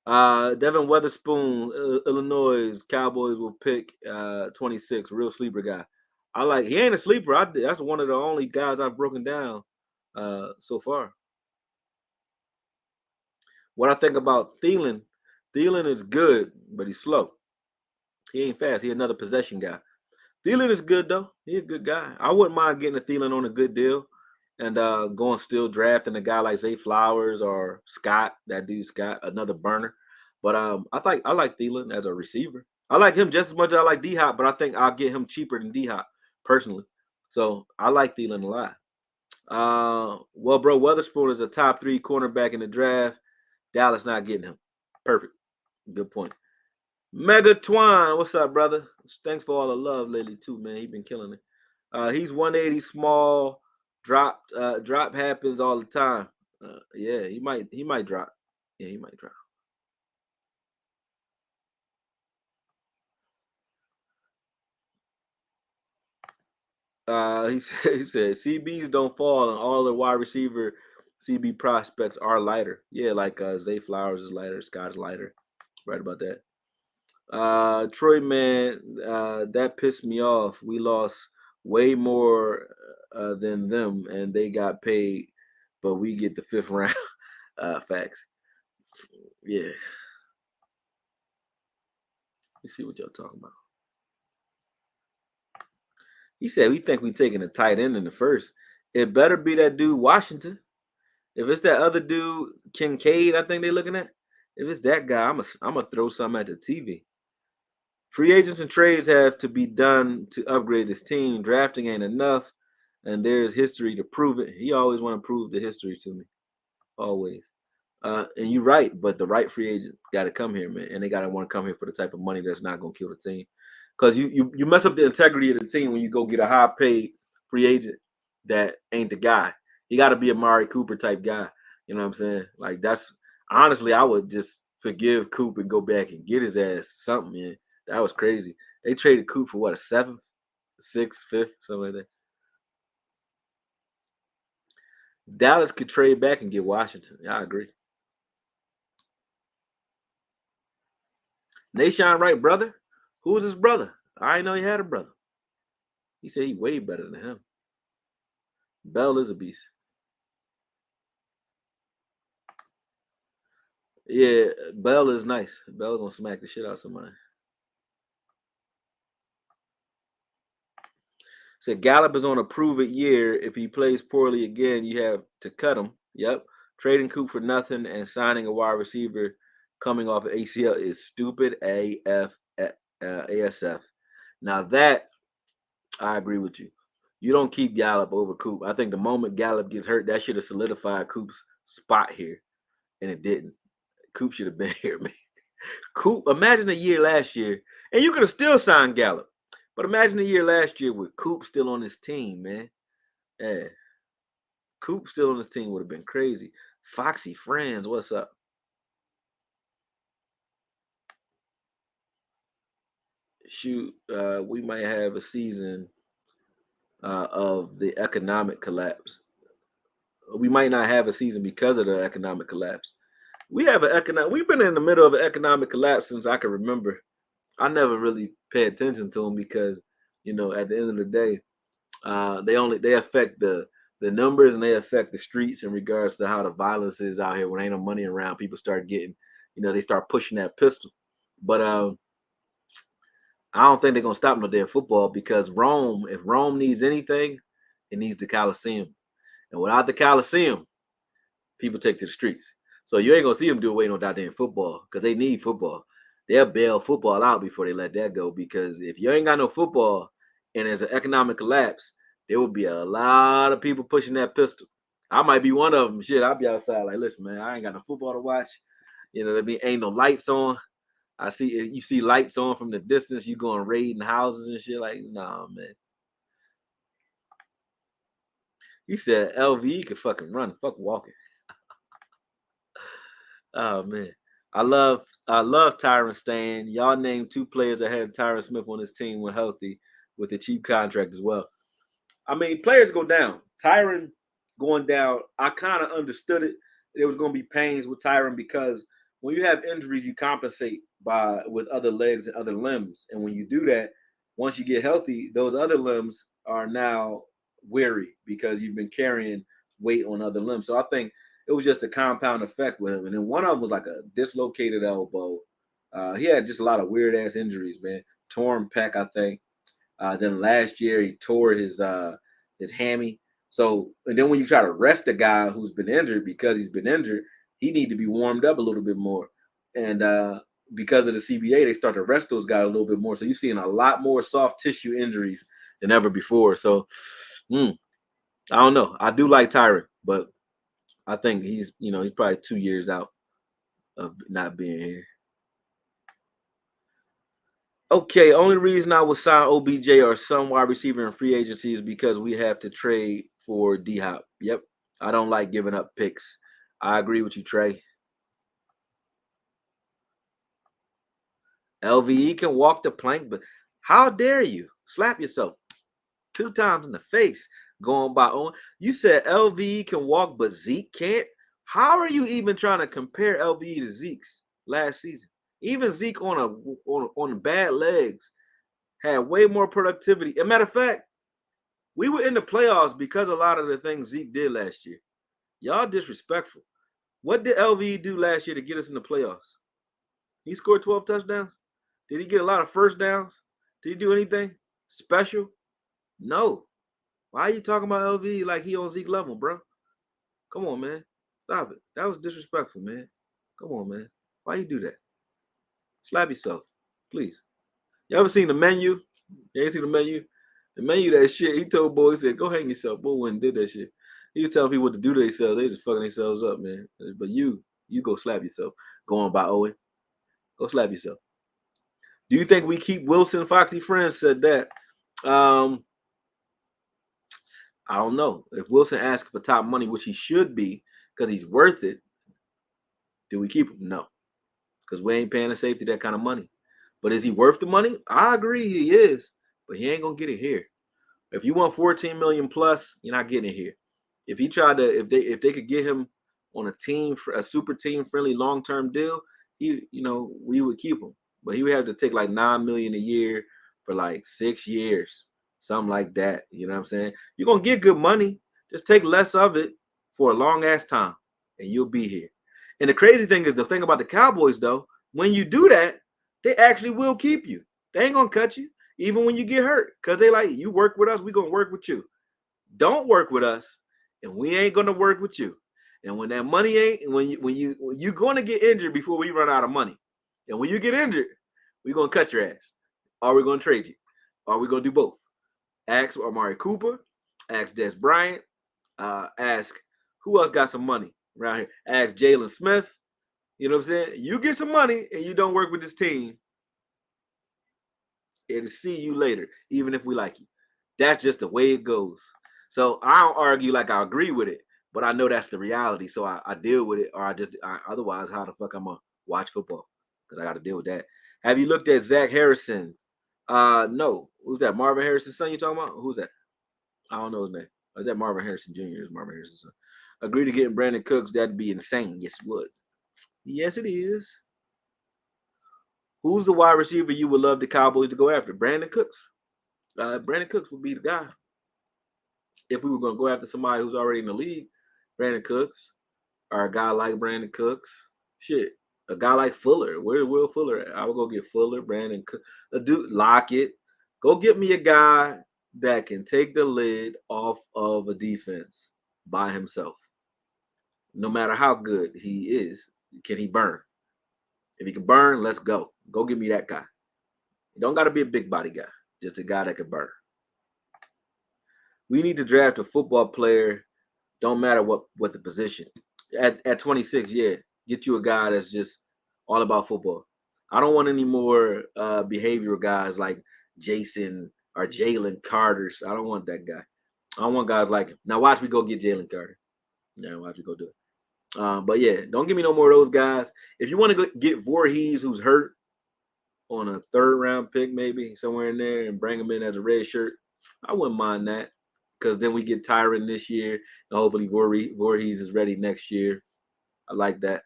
Devin Weatherspoon, Illinois Cowboys will pick 26, real sleeper guy. He ain't a sleeper. That's one of the only guys I've broken down so far. What I think about Thielen is good, but he's slow. He ain't fast. He another possession guy. Thielen is good though. He's a good guy. I wouldn't mind getting a Thielen on a good deal and going still drafting a guy like Zay Flowers or Scott, that dude Scott, another burner. But I like Thielen as a receiver. I like him just as much as I like D Hop, but I think I'll get him cheaper than D Hop personally. So I like Thielen a lot. Well, bro, Weatherspoon is a top 3 cornerback in the draft. Dallas not getting him. Perfect. Good point. Mega Twine, what's up, brother? Thanks for all the love lately too, man. He been killing it. He's 180 small. Drop happens all the time. Yeah, he might drop. Yeah, he might drop. He said CBs don't fall, and all the wide receiver CB prospects are lighter. Yeah, like Zay Flowers is lighter, Scott's lighter. Right about that. Troy, man, that pissed me off. We lost way more than them, and they got paid, but we get the 5th round. Facts. Yeah. Let's see what y'all talking about. He said we think we taking a tight end in the first. It better be that dude Washington. If it's that other dude Kincaid, I think they're looking at. If it's that guy, I'm gonna throw something at the TV. Free agents and trades have to be done to upgrade this team. Drafting ain't enough, and there's history to prove it. He always want to prove the history to me, always. And you're right, but the right free agent got to come here, man, and they got to want to come here for the type of money that's not going to kill the team. Because you mess up the integrity of the team when you go get a high paid free agent that ain't the guy. He got to be a Mari Cooper type guy. You know what I'm saying? Like that's honestly, I would just forgive Coop and go back and get his ass something, man. That was crazy. They traded Coop for what, a 7th, 6th, 5th, something like that. Dallas could trade back and get Washington. Yeah, I agree. Nashawn Wright, brother. Who was his brother? I didn't know he had a brother. He said he way better than him. Bell is a beast. Yeah, Bell is nice. Bell gonna smack the shit out of somebody. Said Gallup is on a prove it year. If he plays poorly again, you have to cut him. Yep. Trading Coop for nothing and signing a wide receiver coming off of ACL is stupid ASF. Now that I agree with you. You don't keep Gallup over Coop. I think the moment Gallup gets hurt, that should have solidified Coop's spot here, and it didn't. Coop should have been here, man. Coop, imagine a year last year, and you could have still signed Gallup. But imagine a year last year with Coop still on his team, man. Yeah. Coop still on his team would have been crazy. Foxy Friends, what's up? Shoot, we might have a season of the economic collapse. We might not have a season because of the economic collapse. We've been in the middle of an economic collapse since I can remember. I never really pay attention to them because, at the end of the day, they affect the numbers and they affect the streets in regards to how the violence is out here. When ain't no money around, people start getting, they start pushing that pistol. But I don't think they're gonna stop no damn football because if Rome needs anything, it needs the Coliseum. And without the Coliseum, people take to the streets. So you ain't gonna see them do away no goddamn football because they need football. They'll bail football out before they let that go because if you ain't got no football and there's an economic collapse, there will be a lot of people pushing that pistol. I might be one of them. Shit, I'll be outside like, listen, man, I ain't got no football to watch. Ain't no lights on. You see lights on from the distance. You going raiding houses and shit. Like, nah, man. He said LVE can fucking run. Fuck walking. Oh man. I love Tyron staying. Y'all named 2 players that had Tyron Smith on his team when healthy with a cheap contract as well. I mean, players go down. Tyron going down, I kind of understood it. There was going to be pains with Tyron because when you have injuries, you compensate with other legs and other limbs. And when you do that, once you get healthy, those other limbs are now weary because you've been carrying weight on other limbs. So I think it was just a compound effect with him. And then one of them was like a dislocated elbow. He had just a lot of weird ass injuries, man. Torn pec, I think. Then last year he tore his hammy. So and then when you try to rest a guy who's been injured because he's been injured, he need to be warmed up a little bit more. And because of the CBA, they start to rest those guys a little bit more. So you're seeing a lot more soft tissue injuries than ever before. So I don't know. I do like Tyron, but I think he's probably 2 years out of not being here. Okay, only reason I would sign OBJ or some wide receiver in free agency is because we have to trade for D Hop. Yep. I don't like giving up picks. I agree with you, Trey. LVE can walk the plank, but how dare you? Slap yourself 2 times in the face going by on. You said LVE can walk, but Zeke can't. How are you even trying to compare LVE to Zeke's last season? Even Zeke on bad legs had way more productivity. As a matter of fact, we were in the playoffs because a lot of the things Zeke did last year. Y'all disrespectful. What did LVE do last year to get us in the playoffs? He scored 12 touchdowns. Did he get a lot of first downs? Did he do anything special? No. Why are you talking about LVE like he on Zeke level, bro? Come on, man. Stop it. That was disrespectful, man. Come on, man. Why you do that? Slap yourself, please. You ever seen the menu? You ain't seen the menu? The menu, that shit. He told boy, he said, "Go hang yourself." Boy went and did that shit. He was telling people what to do to themselves. They just fucking themselves up, man. But you go slap yourself. Going by Owen. Go slap yourself. Do you think we keep Wilson? Foxy Friends said that. I don't know. If Wilson asks for top money, which he should be, because he's worth it, do we keep him? No. Because we ain't paying a safety that kind of money. But is he worth the money? I agree he is, but he ain't gonna get it here. If you want 14 million plus, you're not getting it here. If he tried to, if they could get him on a super team friendly long term deal, we would keep him. But he would have to take like 9 million a year for like 6 years, something like that. You know what I'm saying? You're gonna get good money. Just take less of it for a long ass time, and you'll be here. And the crazy thing is the thing about the Cowboys, though, when you do that, they actually will keep you. They ain't gonna cut you even when you get hurt, because they like, you work with us, we gonna work with you. Don't work with us, and we ain't gonna work with you. And when that money ain't, when you're gonna get injured before we run out of money, and when you get injured, we're gonna cut your ass. Or we're gonna trade you. Or we're gonna do both. Ask Amari Cooper, ask Des Bryant, ask who else got some money around here. Ask Jalen Smith. You know what I'm saying? You get some money and you don't work with this team, it'll see you later, even if we like you. That's just the way it goes. So I don't argue like I agree with it, but I know that's the reality. So I deal with it, or otherwise, how the fuck I'm gonna watch football? Because I got to deal with that. Have you looked at Zach Harrison? No. Who's that? Marvin Harrison's son you talking about? Who's that? I don't know his name. Or is that Marvin Harrison Jr.? Is Marvin Harrison's son? Agree to getting Brandon Cooks? That'd be insane. Yes, it would. Yes, it is. Who's the wide receiver you would love the Cowboys to go after? Brandon Cooks. Brandon Cooks would be the guy. If we were going to go after somebody who's already in the league, Brandon Cooks, or a guy like Brandon Cooks, shit, a guy like Fuller. Where's Will Fuller at? I would go get Fuller, Brandon Cooks, a dude, Lockett. Go get me a guy that can take the lid off of a defense by himself. No matter how good he is, can he burn? If he can burn, let's go. Go get me that guy. You don't got to be a big body guy, just a guy that can burn. We need to draft a football player. Don't matter what the position. At 26, yeah, get you a guy that's just all about football. I don't want any more behavioral guys like Jason or Jalen Carter. I don't want that guy. I don't want guys like him. Now watch me go get Jalen Carter. Yeah, watch me go do it. But yeah, don't give me no more of those guys. If you want to get Voorhees, who's hurt, on a third round pick, maybe somewhere in there, and bring him in as a red shirt, I wouldn't mind that. Because then we get Tyron this year, and hopefully Voorhees is ready next year. I like that.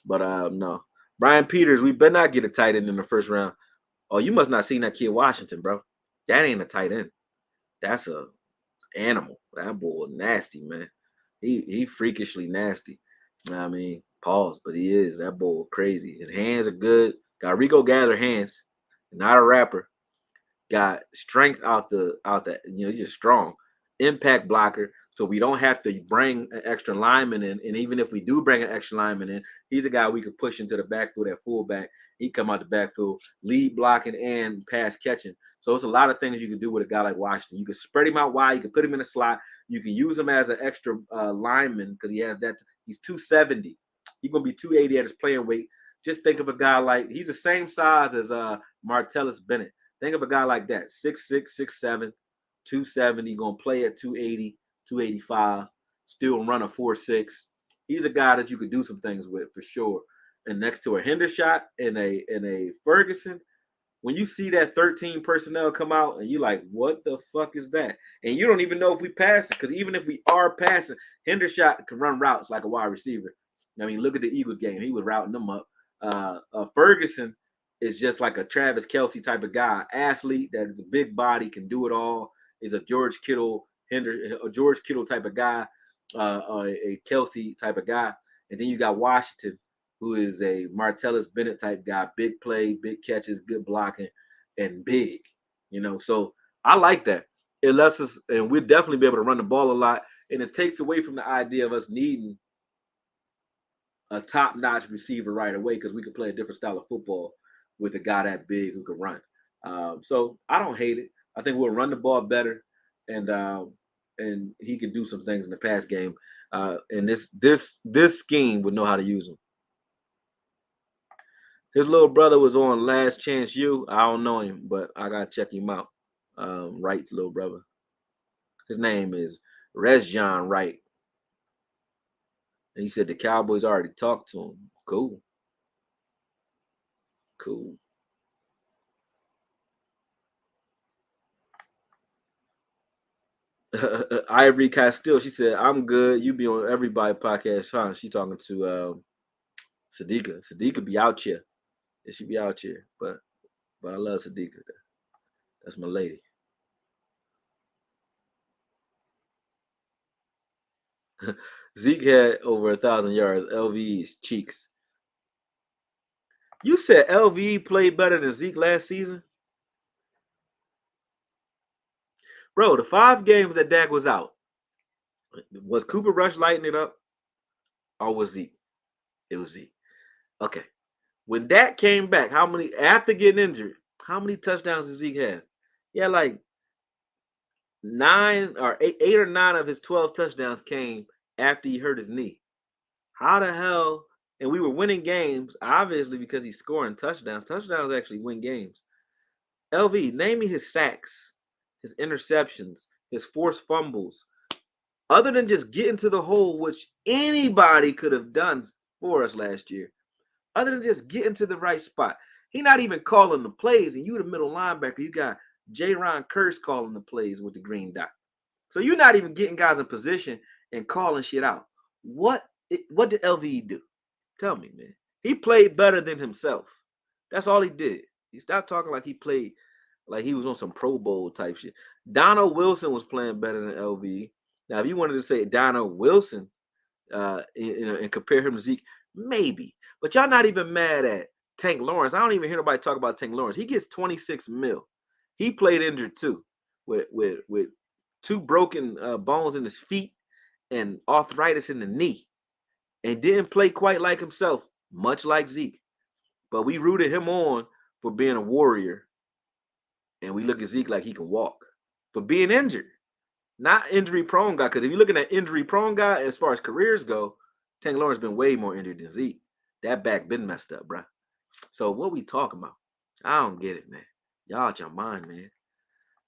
But no. Brian Peters, we better not get a tight end in the first round. Oh, you must not seen that kid Washington, bro. That ain't a tight end. That's a animal. That boy nasty, man. He freakishly nasty. I mean, pause, but he is. That boy crazy. His hands are good. Got Rico Gather hands. Not a rapper. Got strength out the he's just strong. Impact blocker. So we don't have to bring an extra lineman in. And even if we do bring an extra lineman in, he's a guy we could push into the backfield at fullback. He come out the backfield, lead blocking and pass catching. So it's a lot of things you can do with a guy like Washington. You can spread him out wide. You can put him in a slot. You can use him as an extra lineman because he has that. He's 270. He's gonna be 280 at his playing weight. Just think of a guy like he's the same size as Martellus Bennett. Think of a guy like that, 6'6", 6'7", 270, going to play at 280, 285, still run a 4.6. He's a guy that you could do some things with for sure. And next to a Hendershot and a Ferguson, when you see that 13 personnel come out and you're like, what the fuck is that? And you don't even know if we pass it, because even if we are passing, Hendershot can run routes like a wide receiver. I mean, look at the Eagles game. He was routing them up. Ferguson is just like a Travis Kelce type of guy, athlete that is a big body, can do it all. Is a George Kittle type of guy, a Kelce type of guy. And then you got Washington, who is a Martellus Bennett type guy, big play, big catches, good blocking, and big. So I like that. It lets us, and we'll definitely be able to run the ball a lot, and it takes away from the idea of us needing a top-notch receiver right away, because we could play a different style of football with a guy that big who can run. So I don't hate it. I think we'll run the ball better, and he can do some things in the pass game. And this scheme would know how to use him. His little brother was on Last Chance U. I don't know him, but I gotta check him out. Wright's little brother. His name is Resjon Wright. And he said the Cowboys already talked to him. Cool. Ivory Castile, she said, I'm good. You be on everybody podcast, huh? She talking to Sadiqa. Sadiqa be out here. Yeah, she be out here. But I love Sadiqa. That's my lady. Zeke had over 1,000 yards. LVE's cheeks. You said LVE played better than Zeke last season? Bro, the 5 games that Dak was out, was Cooper Rush lighting it up? Or was Zeke? It was Zeke. Okay. When Dak came back, after getting injured, how many touchdowns did Zeke have? Yeah, like 8 or 9 of his 12 touchdowns came after he hurt his knee. How the hell? And we were winning games, obviously, because he's scoring touchdowns. Touchdowns actually win games. LV, name me his sacks, his interceptions, his forced fumbles. Other than just getting to the hole, which anybody could have done for us last year, other than just getting to the right spot. He not even calling the plays, and you the middle linebacker. You got J-Ron Curse calling the plays with the green dot. So you're not even getting guys in position and calling shit out. What did LVE do? Tell me, man. He played better than himself. That's all he did. He stopped talking like he played like he was on some Pro Bowl type shit. Donald Wilson was playing better than LVE. Now, if you wanted to say Donald Wilson and compare him to Zeke, maybe. But y'all not even mad at Tank Lawrence. I don't even hear nobody talk about Tank Lawrence. He gets 26 mil. He played injured too, with 2 broken bones in his feet and arthritis in the knee, and didn't play quite like himself, much like Zeke. But we rooted him on for being a warrior, and we look at Zeke like he can walk for being injured, not injury prone guy. Because if you're looking at injury prone guy as far as careers go, Tank Lawrence been way more injured than Zeke. That back been messed up, bro. So what we talking about? I don't get it, man. Y'all out your mind, man.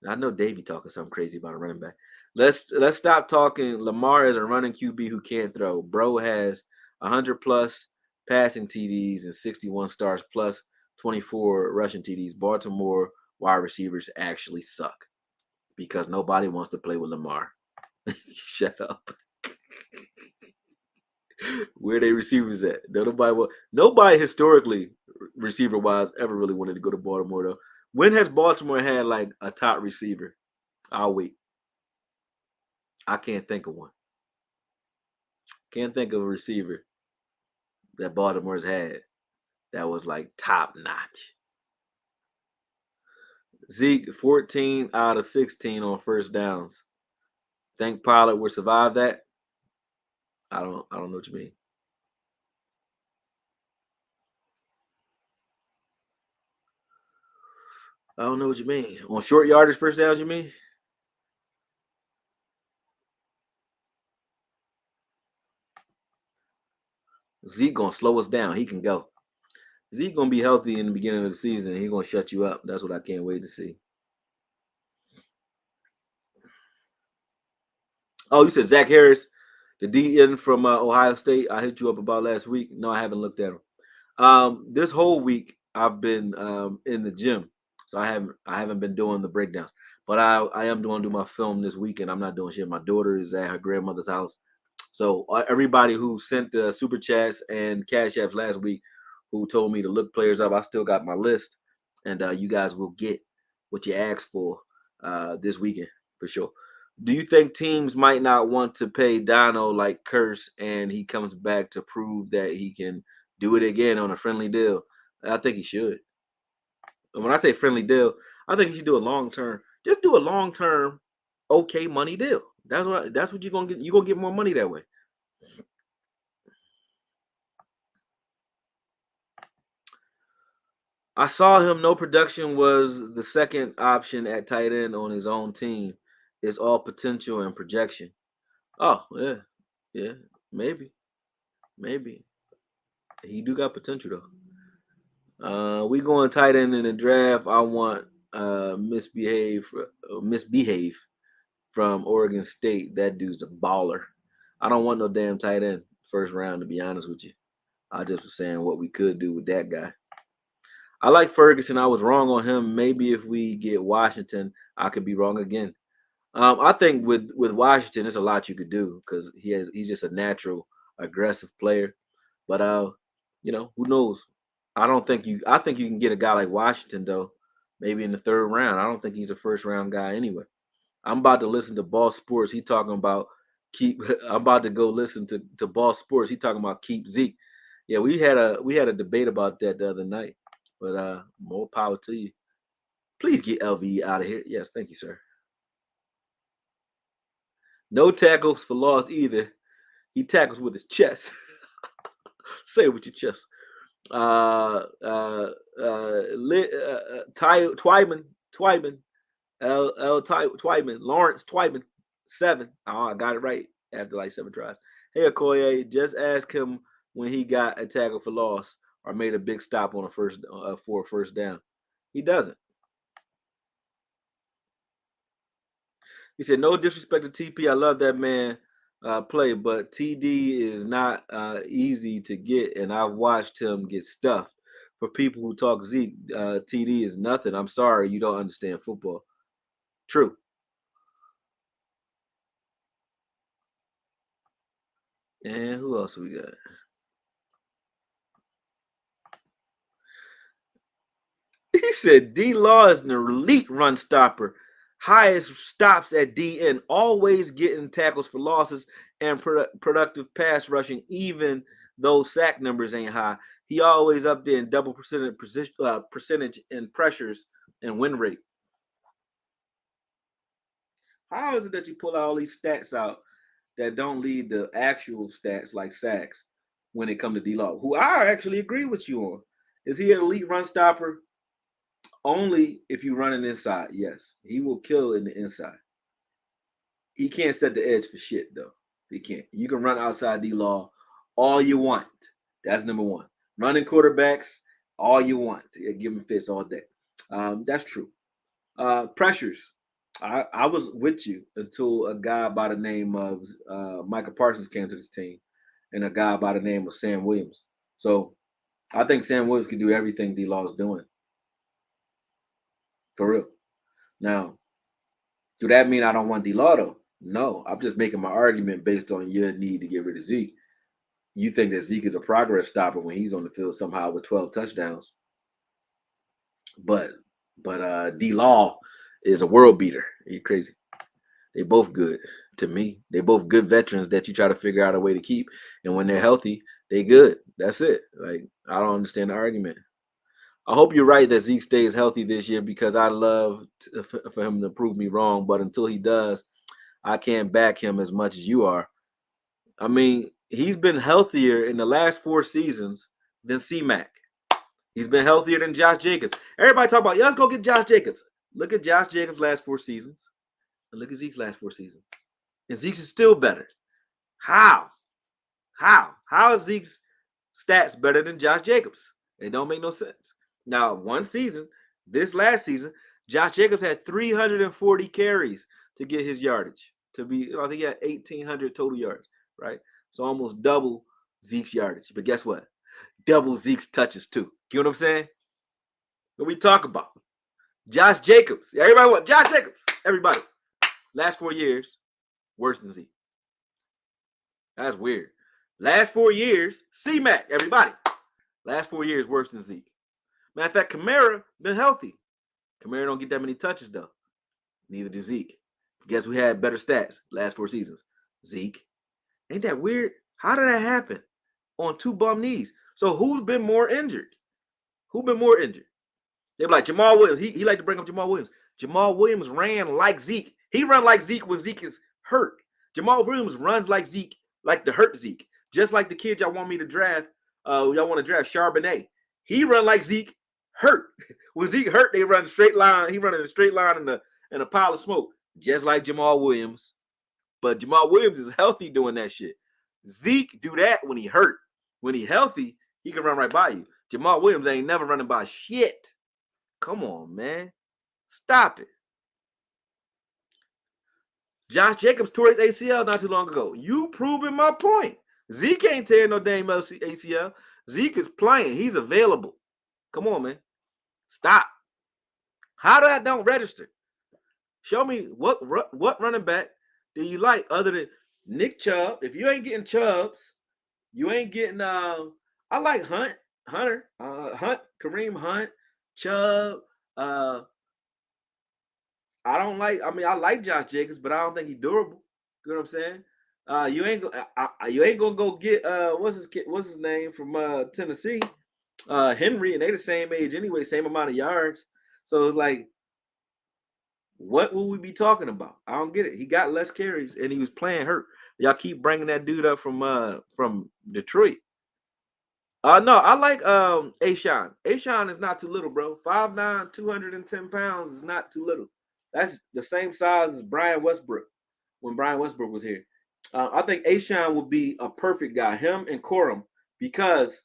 I know Davey talking something crazy about a running back. Let's stop talking. Lamar is a running QB who can't throw. Bro has 100 plus passing TDs and 61 stars plus 24 rushing TDs. Baltimore wide receivers actually suck because nobody wants to play with Lamar. Shut up. Where they receivers at? Nobody historically receiver wise ever really wanted to go to Baltimore though. When has Baltimore had like a top receiver? I'll wait. I can't think of one. Can't think of a receiver that Baltimore's had that was like top notch. Zeke 14 out of 16 on first downs. Think Pollard will survive that? I don't know what you mean. I don't know what you mean. On short yardage first downs, you mean? Zeke gonna slow us down. He can go. Zeke gonna be healthy in the beginning of the season. He gonna shut you up. That's what I can't wait to see. Oh, you said Zach Harris, the DN from Ohio State. I hit you up about last week. No, I haven't looked at him. This whole week I've been in the gym, so I haven't been doing the breakdowns. But I am doing my film this weekend. I'm not doing shit. My daughter is at her grandmother's house, so everybody who sent the super chats and cash apps last week, who told me to look players up, I still got my list, and you guys will get what you asked for this weekend for sure. Do you think teams might not want to pay Dino like Curse and he comes back to prove that he can do it again on a friendly deal? I think he should. And when I say friendly deal, I think he should do a long term. Just do a long term, okay money deal. That's what you're gonna get. You're gonna get more money that way. I saw him. No production was the second option at tight end on his own team. It's all potential and projection. Oh yeah, yeah, maybe, maybe he do got potential though. We going tight end in the draft. I want misbehave from Oregon State. That dude's a baller. I don't want no damn tight end first round to be honest with you. I just was saying what we could do with that guy. I like Ferguson. I was wrong on him. Maybe if we get Washington, I could be wrong again. I think with Washington, there's a lot you could do because he's just a natural aggressive player. But who knows? I think you can get a guy like Washington though, maybe in the third round. I don't think he's a first round guy anyway. I'm about to listen to Ball Sports. He talking about keep. I'm about to go listen to Ball Sports. He talking about keep Zeke. Yeah, we had a debate about that the other night. But more power to you. Please get LV out of here. Yes, thank you, sir. No tackles for loss either. He tackles with his chest. Say it with your chest. Twyman, Twyman, Lawrence Twyman, 7. Oh, I got it right after like 7 tries. Hey, Okoye, just ask him when he got a tackle for loss or made a big stop on a for a first down. He doesn't. He said, "No disrespect to TP. I love that man play, but TD is not easy to get, and I've watched him get stuffed. For people who talk Zeke, TD is nothing. I'm sorry, you don't understand football. True. And who else we got? He said D Law is an elite run stopper. Highest stops at DN, always getting tackles for losses and productive pass rushing, even though sack numbers ain't high. He always up there in double percentage in pressures and win rate. How is it that you pull all these stats out that don't lead to actual stats like sacks when it comes to D Law, who I actually agree with you on? Is he an elite run stopper? Only if you run an inside, yes. He will kill in the inside. He can't set the edge for shit though. He can't. You can run outside D Law all you want. That's number one. Running quarterbacks all you want. Give him fits all day. That's true. Pressures. I was with you until a guy by the name of Michael Parsons came to this team, and a guy by the name of Sam Williams. So I think Sam Williams can do everything D Law is doing. For real. Now, do that mean I don't want D Law though? No, I'm just making my argument based on your need to get rid of Zeke. You think that Zeke is a progress stopper when he's on the field somehow with 12 touchdowns. But D Law is a world beater. Are you crazy? They both good to me. They both good veterans that you try to figure out a way to keep. And when they're healthy, they good. That's it. Like I don't understand the argument. I hope you're right that Zeke stays healthy this year because I love for him to prove me wrong. But until he does, I can't back him as much as you are. I mean, he's been healthier in the last 4 seasons than C-Mac. He's been healthier than Josh Jacobs. Everybody talk about, yeah, let's go get Josh Jacobs. Look at Josh Jacobs' last 4 seasons, and look at Zeke's last 4 seasons. And Zeke's is still better. How? How is Zeke's stats better than Josh Jacobs? It don't make no sense. Now, one season, this last season, Josh Jacobs had 340 carries to get his yardage. To be, I think he had 1,800 total yards, right? So almost double Zeke's yardage. But guess what? Double Zeke's touches too. You know what I'm saying? What we talk about? Josh Jacobs. Everybody what? Josh Jacobs. Everybody. Last 4 years, worse than Zeke. That's weird. Last 4 years, C-Mac. Everybody. Last 4 years, worse than Zeke. Matter of fact, Kamara been healthy. Kamara don't get that many touches though. Neither does Zeke. Guess who had better stats last 4 seasons? Zeke. Ain't that weird? How did that happen? On 2 bum knees. So who's been more injured? Who been more injured? They be like Jamal Williams. He like to bring up Jamal Williams. Jamal Williams ran like Zeke. He run like Zeke when Zeke is hurt. Jamal Williams runs like Zeke, like the hurt Zeke. Just like the kid y'all want me to draft. Y'all want to draft Charbonnet. He run like Zeke hurt. When Zeke hurt, they run straight line. He run in a straight line in a pile of smoke, just like Jamal Williams. But Jamal Williams is healthy doing that shit. Zeke do that when he hurt. When he healthy, he can run right by you. Jamal Williams ain't never running by shit. Come on, man. Stop it. Josh Jacobs tore his ACL not too long ago. You proving my point. Zeke ain't tearing no damn ACL. Zeke is playing. He's available. Come on, man. Stop. How that don't register? Show me what running back do you like other than Nick Chubb? If you ain't getting Chubbs, you ain't getting. I like Hunt, Kareem Hunt, Chubb. I don't like. I mean, I like Josh Jacobs, but I don't think he's durable. You know what I'm saying? You ain't gonna go get what's his name from Tennessee, Henry, and they the same age anyway, same amount of yards. So it's like, what will we be talking about? I don't get it. He got less carries and he was playing hurt. Y'all keep bringing that dude up from Detroit. No, I like Ashawn. Ashawn is not too little, bro. 5'9", 210 pounds is not too little. That's the same size as Brian Westbrook when Brian Westbrook was here. I think Ashawn would be a perfect guy, him and Corum, because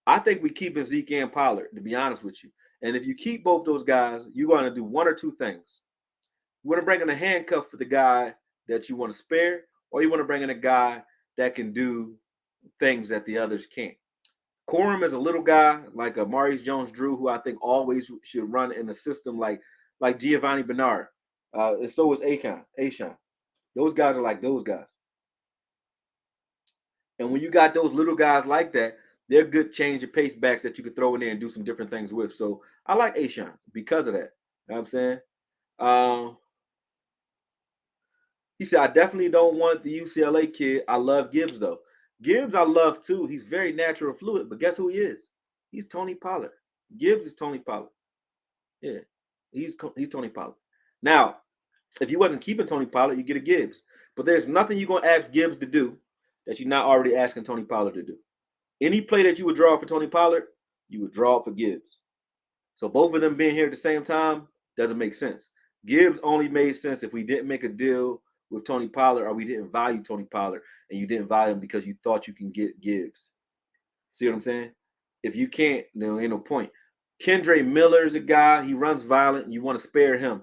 I think we keeping Zeke and Pollard, to be honest with you. And if you keep both those guys, you're going to do one or two things. You want to bring in a handcuff for the guy that you want to spare, or you want to bring in a guy that can do things that the others can't. Corum is a little guy like a Maurice Jones-Drew, who I think always should run in a system like Giovanni Bernard. And so is Ashawn. Those guys are like those guys. And when you got those little guys like that, they're good change of pace backs that you could throw in there and do some different things with. So I like Ashawn because of that. You know what I'm saying? He said, I definitely don't want the UCLA kid. I love Gibbs, though. Gibbs, I love, too. He's very natural and fluid. But guess who he is? He's Tony Pollard. Gibbs is Tony Pollard. Yeah, he's Tony Pollard. Now, if you wasn't keeping Tony Pollard, you get a Gibbs. But there's nothing you're going to ask Gibbs to do that you're not already asking Tony Pollard to do. Any play that you would draw for Tony Pollard, you would draw for Gibbs. So both of them being here at the same time doesn't make sense. Gibbs only made sense if we didn't make a deal with Tony Pollard or we didn't value Tony Pollard and you didn't value him because you thought you can get Gibbs. See what I'm saying? If you can't, there ain't no point. Kendre Miller is a guy. He runs violent. You want to spare him.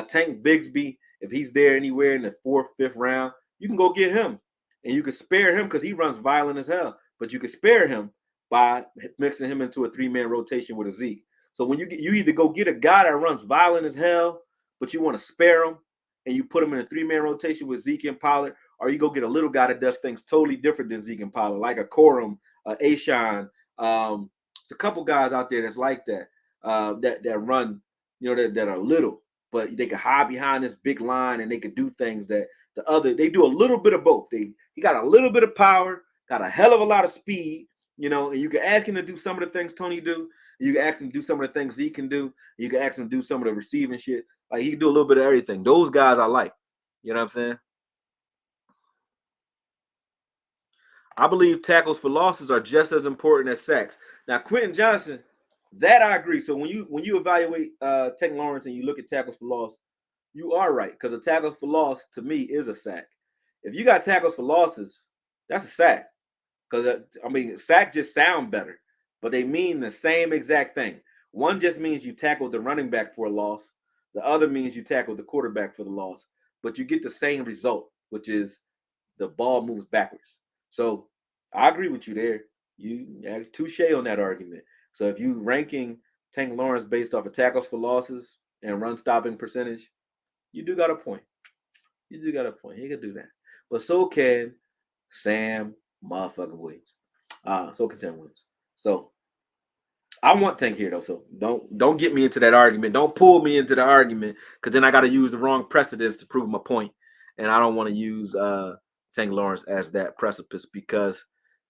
Tank Bigsby, if he's there anywhere in the 4th, 5th round, you can go get him. And you can spare him because he runs violent as hell. But you can spare him by mixing him into a 3-man rotation with a Zeke. So when you either go get a guy that runs violent as hell, but you want to spare him, and you put him in a 3-man rotation with Zeke and Pollard, or you go get a little guy that does things totally different than Zeke and Pollard, like a Corum, Ashawn. There's a couple guys out there that's like that, that run, that are little, but they can hide behind this big line and they can do things that they do a little bit of both. He got a little bit of power, got a hell of a lot of speed, and you can ask him to do some of the things Tony do. You can ask him to do some of the things Zeke can do. You can ask him to do some of the receiving shit. Like, he can do a little bit of everything. Those guys I like. You know what I'm saying? I believe tackles for losses are just as important as sacks. Now, Quentin Johnson, that I agree. So when you evaluate Tank Lawrence and you look at tackles for loss, you are right, because a tackle for loss to me is a sack. If you got tackles for losses, that's a sack. Because sacks just sound better, but they mean the same exact thing. One just means you tackled the running back for a loss. The other means you tackled the quarterback for the loss. But you get the same result, which is the ball moves backwards. So I agree with you there. You have touche on that argument. So if you ranking Tank Lawrence based off of tackles for losses and run stopping percentage, you do got a point. You do got a point. He can do that. But so can Sam motherfucking Williams. So can Sam Williams. So I want Tank here though. So don't get me into that argument. Don't pull me into the argument, because then I got to use the wrong precedents to prove my point. And I don't want to use Tank Lawrence as that precipice, because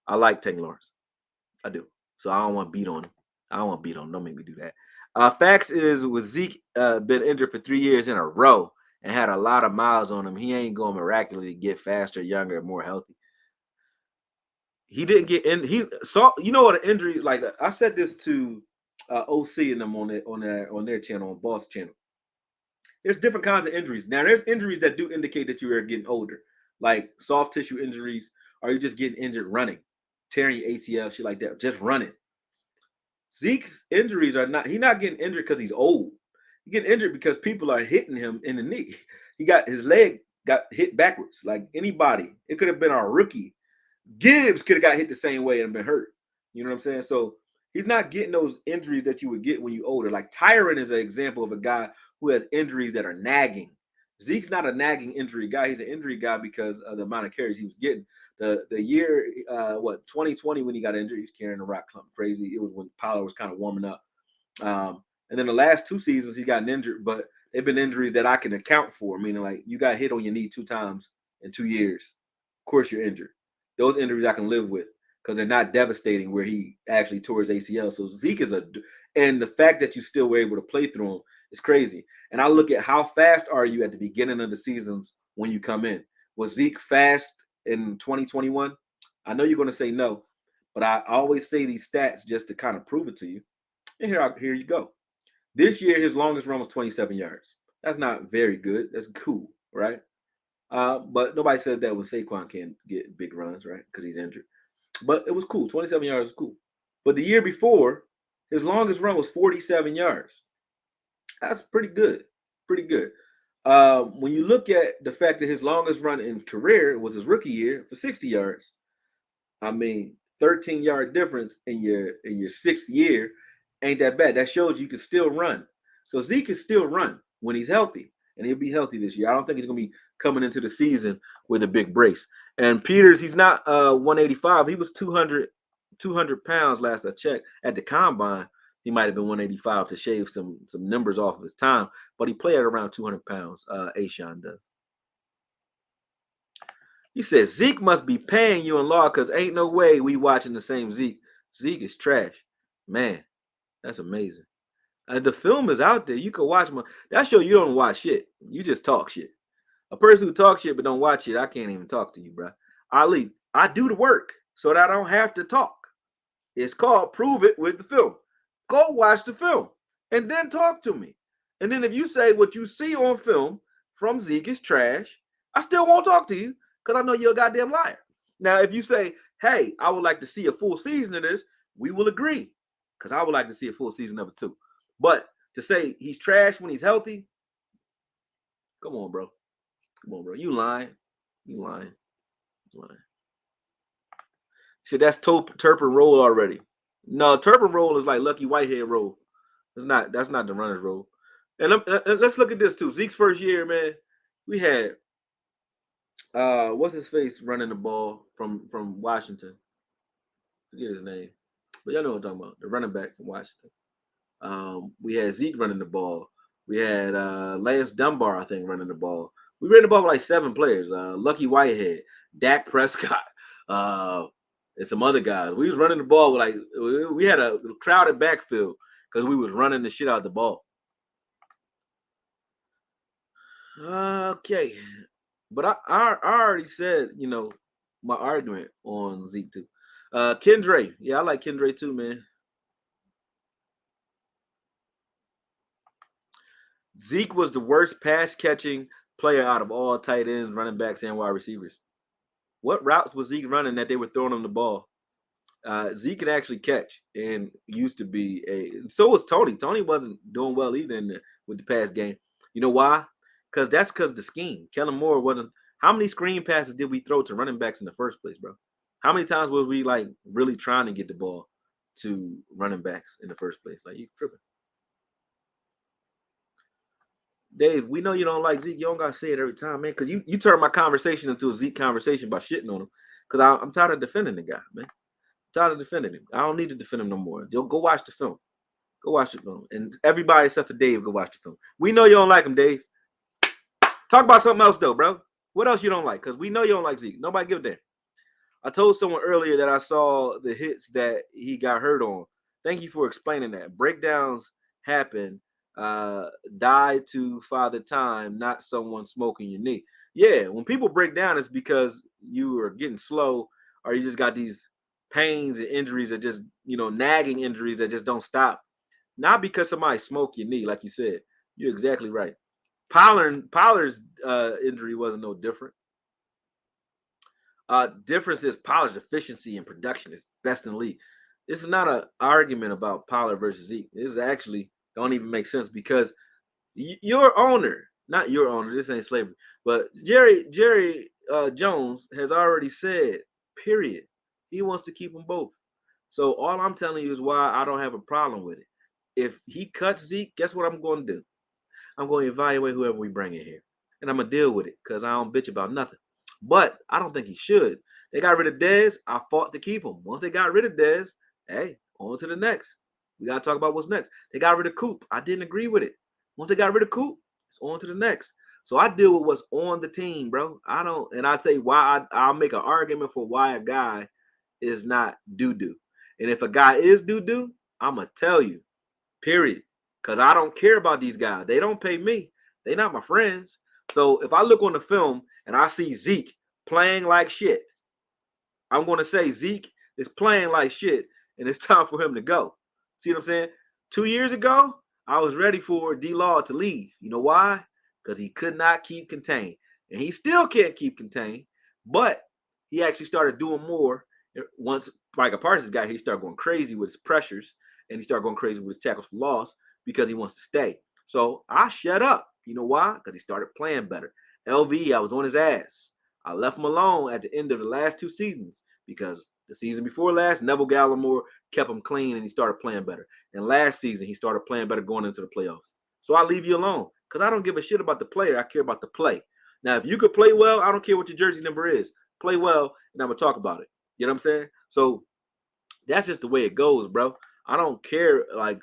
I like Tank Lawrence. I do. So I don't want to beat on him. Don't make me do that. Facts is, with Zeke been injured for 3 years in a row and had a lot of miles on him, he ain't going to miraculously get faster, younger, and more healthy. He didn't get in. He saw, what an injury. Like, I said this to OC and them on their channel, on Boss channel. There's different kinds of injuries. Now, there's injuries that do indicate that you are getting older, like soft tissue injuries, or you're just getting injured running, tearing your ACL, shit like that, just running. Zeke's injuries are not. He's not getting injured because he's old. He getting injured because people are hitting him in the knee. He got his leg got hit backwards, like anybody. It could have been our rookie. Gibbs could have got hit the same way and been hurt. You know what I'm saying? So he's not getting those injuries that you would get when you're older. Like Tyron is an example of a guy who has injuries that are nagging. Zeke's not a nagging injury guy. He's an injury guy because of the amount of carries he was getting. The year, 2020, when he got injured, he was carrying a rock clump crazy. It was when Pollard was kind of warming up. And then the last 2 seasons, he's gotten injured, but they've been injuries that I can account for. Meaning, like, you got hit on your knee 2 times in 2 years. Of course, you're injured. Those injuries I can live with because they're not devastating where he actually tore his ACL. So Zeke is and the fact that you still were able to play through him is crazy. And I look at how fast are you at the beginning of the seasons when you come in. Was Zeke fast in 2021? I know you're going to say no, but I always say these stats just to kind of prove it to you. And here you go. This year, his longest run was 27 yards. That's not very good. That's cool, right? But nobody says that when Saquon can't get big runs, right? Because he's injured. But it was cool. 27 yards was cool. But the year before, his longest run was 47 yards. That's pretty good. Pretty good. When you look at the fact that his longest run in career was his rookie year for 60 yards, 13-yard difference in your 6th year ain't that bad. That shows you can still run. So Zeke can still run when he's healthy, and he'll be healthy this year. I don't think he's going to be coming into the season with a big brace. And Peters, he's not 185. He was 200 pounds last I checked at the combine. He might have been 185 to shave some numbers off of his time, but he played at around 200 pounds. Ashawn does. He says Zeke must be paying you in law because ain't no way we watching the same Zeke. Zeke is trash. Man, that's amazing. The film is out there. You can watch my. That show you don't watch shit. You just talk shit. A person who talks shit but don't watch it, I can't even talk to you, bro. Ali, I do the work so that I don't have to talk. It's called Prove It with the film. Go watch the film and then talk to me. And then if you say what you see on film from Zeke is trash, I still won't talk to you because I know you're a goddamn liar. Now, if you say, hey, I would like to see a full season of this, we will agree because I would like to see a full season of it too. But to say he's trash when he's healthy, Come on, bro. Come on, bro. You lying. You lying. You lying. See, that's Turpin roll already. No, Turpin roll is like Lucky Whitehead roll. That's not the runner's roll. And let's look at this too. Zeke's first year, man. We had what's his face running the ball from Washington. Forget his name. But y'all know what I'm talking about. The running back from Washington. We had Zeke running the ball. We had Lance Dunbar, I think, running the ball. We ran the ball with like 7 players. Lucky Whitehead, Dak Prescott, uh, and some other guys. We was running the ball with like we had a crowded backfield because we was running the shit out of the ball. Okay, but I already said my argument on Zeke too. Kendra, yeah, I like Kendra too, man. Zeke was the worst pass catching player out of all tight ends, running backs, and wide receivers. What routes was Zeke running that they were throwing him the ball? Zeke could actually catch and used to be a. So was Tony. Tony wasn't doing well either with the pass game. You know why? Because the scheme. Kellen Moore wasn't. How many screen passes did we throw to running backs in the first place, bro? How many times was we like really trying to get the ball to running backs in the first place? Like you tripping. Dave, we know you don't like Zeke. You don't gotta say it every time, man. Because you turn my conversation into a Zeke conversation by shitting on him. Because I'm tired of defending the guy, man. I'm tired of defending him. I don't need to defend him no more. Go watch the film. Go watch the film. And everybody except for Dave, go watch the film. We know you don't like him, Dave. Talk about something else though, bro. What else you don't like? Because we know you don't like Zeke. Nobody give a damn. I told someone earlier that I saw the hits that he got hurt on. Thank you for explaining that. Breakdowns happen. Die to Father Time, not someone smoking your knee. Yeah, when people break down, it's because you are getting slow or you just got these pains and injuries that just, nagging injuries that just don't stop. Not because somebody smoked your knee, like you said. You're exactly right. Pollard's injury wasn't no different. Difference is Pollard's efficiency and production is best in the league. This is not an argument about Pollard versus Zeke. This is actually don't even make sense because your owner, not your owner, this ain't slavery, but Jerry Jones has already said, period, he wants to keep them both. So all I'm telling you is why I don't have a problem with it. If he cuts Zeke, guess what I'm going to do? I'm going to evaluate whoever we bring in here, and I'm gonna deal with it because I don't bitch about nothing. But I don't think he should. They got rid of Dez. I fought to keep him. Once they got rid of Dez, hey, on to the next. We gotta talk about what's next. They got rid of Coop. I didn't agree with it. Once they got rid of Coop, it's on to the next. So I deal with what's on the team, bro. I don't, and I tell you why I'll make an argument for why a guy is not doo doo. And if a guy is doo doo, I'm gonna tell you. Period. Because I don't care about these guys. They don't pay me. They not my friends. So if I look on the film and I see Zeke playing like shit, I'm going to say Zeke is playing like shit and it's time for him to go. See what I'm saying? 2 years ago, I was ready for D-Law to leave. You know why? Because he could not keep contained. And he still can't keep contained, but he actually started doing more. Once Micah Parsons got here, he started going crazy with his pressures and he started going crazy with his tackles for loss because he wants to stay. So I shut up. You know why? Because he started playing better. LV, I was on his ass. I left him alone at the end of the last 2 seasons because the season before last, Neville Gallimore kept him clean and he started playing better. And last season, he started playing better going into the playoffs. So I leave you alone because I don't give a shit about the player. I care about the play. Now, if you could play well, I don't care what your jersey number is. Play well, and I'm going to talk about it. You know what I'm saying? So that's just the way it goes, bro. I don't care like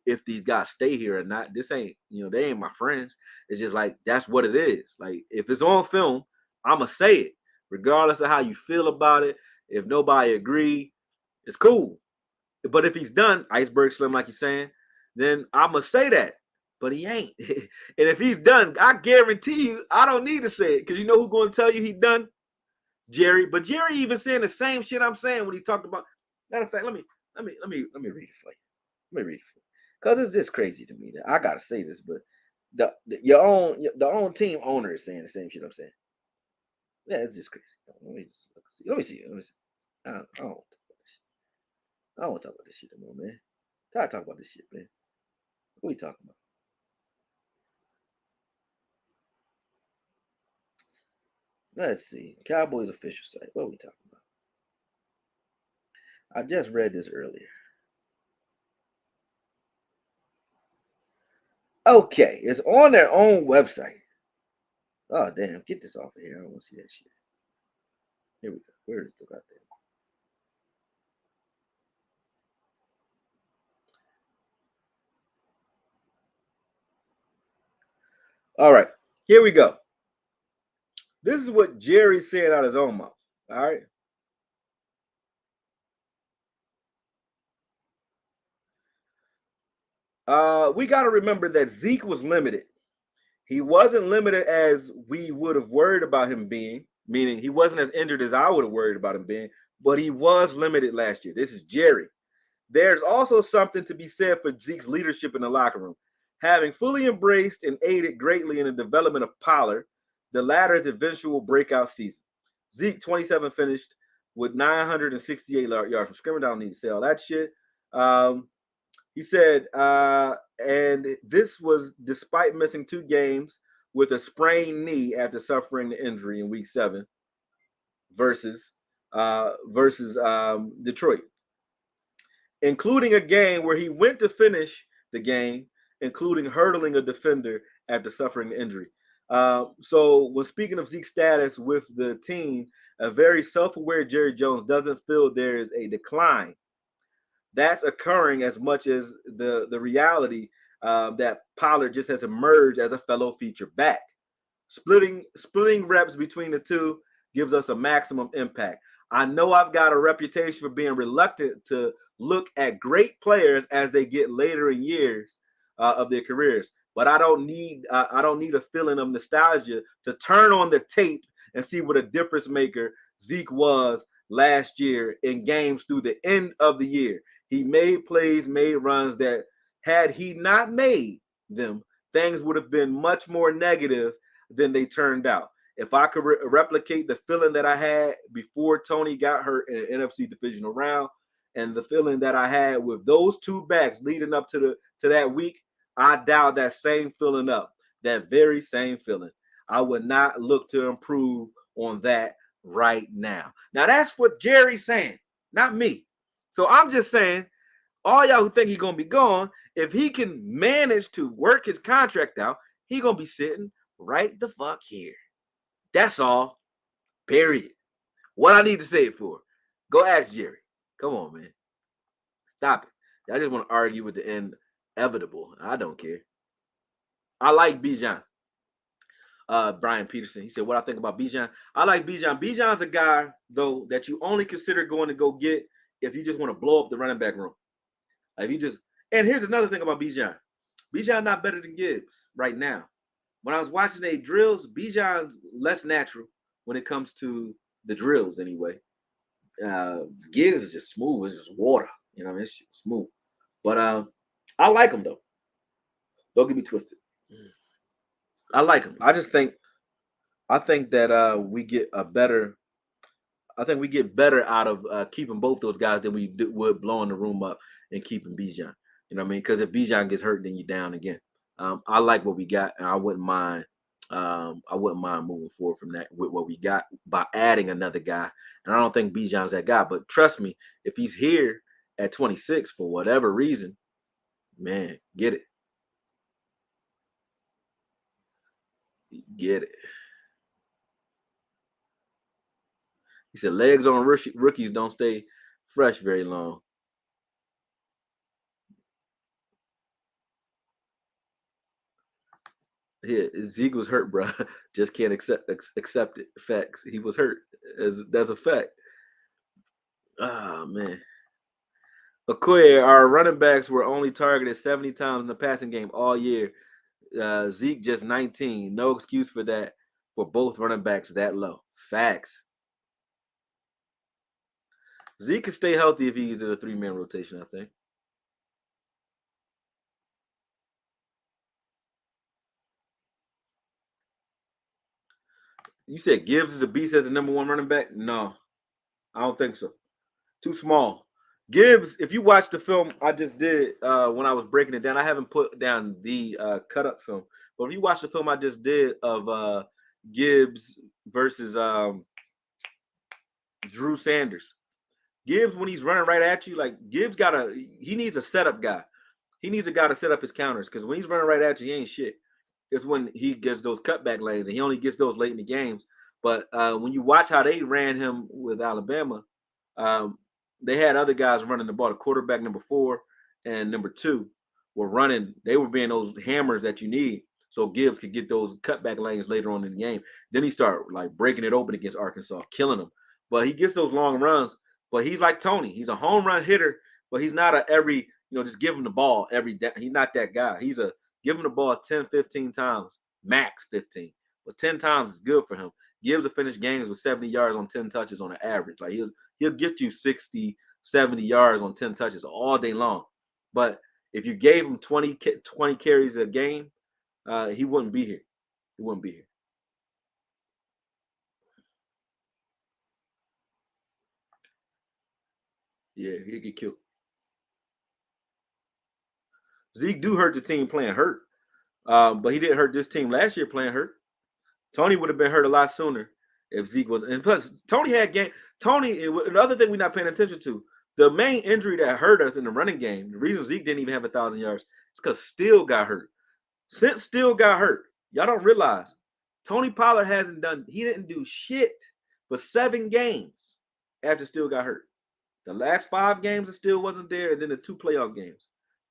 if these guys stay here or not. This ain't, they ain't my friends. It's just like that's what it is. Like if it's on film, I'ma say it, regardless of how you feel about it. If nobody agree, it's cool. But if he's done, iceberg slim, like you're saying, then I'ma say that. But he ain't. And if he's done, I guarantee you, I don't need to say it because you know who's going to tell you he's done? Jerry. But Jerry even saying the same shit I'm saying when he talked about. Matter of fact, let me read it for you. Let me read it for you because it's just crazy to me that I gotta say this, but the own team owner is saying the same shit I'm saying. Yeah, it's just crazy. Let me see. Let me see. Let me see. I don't want to talk about this shit. I don't want to talk about this shit anymore, man. Tired of talking about this shit, man. What are we talking about? Let's see. Cowboys official site. What are we talking about? I just read this earlier. Okay, it's on their own website. Oh damn, get this off of here. I don't want to see that shit. Here we go. Where is the goddamn? All right, here we go. This is what Jerry said out of his own mouth. All right. We got to remember that Zeke was limited. He wasn't limited as we would have worried about him being, meaning he wasn't as injured as I would have worried about him being, but he was limited last year. This is Jerry. There's also something to be said for Zeke's leadership in the locker room. Having fully embraced and aided greatly in the development of Pollard, the latter's eventual breakout season. Zeke, 27, finished with 968 yards from scrimmage. I don't need to say all that shit. He said, and this was despite missing 2 games with a sprained knee after suffering the injury in Week 7 versus Detroit, including a game where he went to finish the game, including hurdling a defender after suffering the injury. So when speaking of Zeke's status with the team, a very self-aware Jerry Jones doesn't feel there is a decline that's occurring as much as the reality that Pollard just has emerged as a fellow feature back. Splitting reps between the two gives us a maximum impact. I know I've got a reputation for being reluctant to look at great players as they get later in years of their careers, but I don't need a feeling of nostalgia to turn on the tape and see what a difference maker Zeke was last year in games through the end of the year. He made plays, made runs that had he not made them, things would have been much more negative than they turned out. If I could replicate the feeling that I had before Tony got hurt in the NFC divisional round and the feeling that I had with those 2 backs leading up to that week, I dialed that same feeling up, that very same feeling. I would not look to improve on that right now. Now that's what Jerry's saying, not me. So I'm just saying, all y'all who think he's gonna be gone, if he can manage to work his contract out, he gonna be sitting right the fuck here. That's all. Period. What I need to say it for. Go ask Jerry. Come on, man. Stop it. I just want to argue with the inevitable. I don't care. I like Bijan. Brian Peterson. He said, what I think about Bijan. I like Bijan. Bijan's a guy, though, that you only consider going to go get if you just want to blow up the running back room. Like you just, and here's another thing about Bijan. Bijan not better than Gibbs right now. When I was watching the drills, Bijan's less natural when it comes to the drills anyway. Gibbs is just smooth. It's just water. You know what I mean? It's smooth. But I like him though. Don't get me twisted. I like him. I think that we get a better. I think we get better out of keeping both those guys than we would blowing the room up and keeping Bijan. You know what I mean? Because if Bijan gets hurt, then you're down again. I like what we got, and I wouldn't mind. I wouldn't mind moving forward from that with what we got by adding another guy. And I don't think Bijan's that guy. But trust me, if he's here at 26 for whatever reason, man, get it, get it. He said legs on rookies don't stay fresh very long. Yeah, Zeke was hurt, bro. Just can't accept it. Facts. He was hurt. That's a fact. Oh man. Okoye, our running backs were only targeted 70 times in the passing game all year. Zeke just 19. No excuse for that for both running backs that low. Facts. Zeke can stay healthy if he's in a 3-man rotation, I think. You said Gibbs is a beast as a number 1 running back? No, I don't think so. Too small. Gibbs, if you watch the film I just did when I was breaking it down, I haven't put down the cut up film, but if you watch the film I just did of Gibbs versus Drew Sanders. Gibbs, when he's running right at you, like Gibbs he needs a setup guy. He needs a guy to set up his counters because when he's running right at you, he ain't shit. It's when he gets those cutback lanes, and he only gets those late in the games. But when you watch how they ran him with Alabama, they had other guys running the ball. The quarterback number 4 and number 2 were running. They were being those hammers that you need, so Gibbs could get those cutback lanes later on in the game. Then he started like breaking it open against Arkansas, killing them. But he gets those long runs. But he's like Tony. He's a home run hitter, but he's not just give him the ball every day. He's not that guy. He's a give him the ball 10, 15 times, max 15. But 10 times is good for him. Gibbs will finish games with 70 yards on 10 touches on an average. Like he'll get you 60, 70 yards on 10 touches all day long. But if you gave him 20 carries a game, he wouldn't be here. He wouldn't be here. Yeah, he'd get killed. Zeke do hurt the team playing hurt, but he didn't hurt this team last year playing hurt. Tony would have been hurt a lot sooner if Zeke was. And plus, Tony had game. Tony, another thing we're not paying attention to, the main injury that hurt us in the running game, the reason Zeke didn't even have 1,000 yards, is because Steele got hurt. Since Steele got hurt, y'all don't realize Tony Pollard he didn't do shit for 7 games after Steele got hurt. The last 5 games, it still wasn't there, and then the 2 playoff games.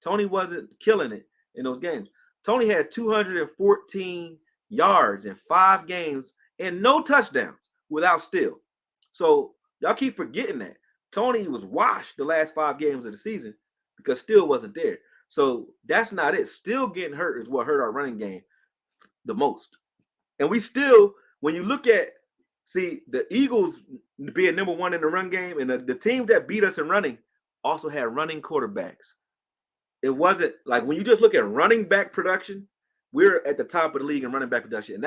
Tony wasn't killing it in those games. Tony had 214 yards in 5 games and no touchdowns without Steele. So y'all keep forgetting that. Tony was washed the last 5 games of the season because Steele wasn't there. So that's not it. Still getting hurt is what hurt our running game the most. And we still, when you look at, the Eagles being number 1 in the run game, and the teams that beat us in running also had running quarterbacks. It wasn't like when you just look at running back production, we're at the top of the league in running back production, and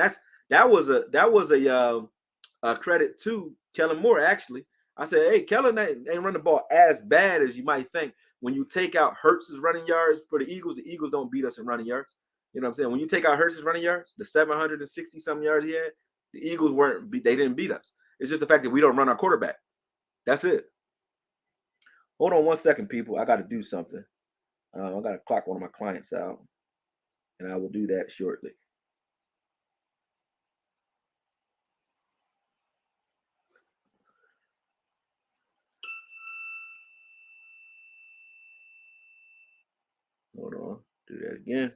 that was a credit to Kellen Moore. Actually, I said, hey, Kellen ain't run the ball as bad as you might think. When you take out Hurts's running yards for the Eagles don't beat us in running yards. You know what I'm saying? When you take out Hurts's running yards, the 760 some yards he had, the Eagles they didn't beat us. It's just the fact that we don't run our quarterback. That's it. Hold on 1 second, people. I got to do something. I got to clock one of my clients out, and I will do that shortly. Hold on. Do that again.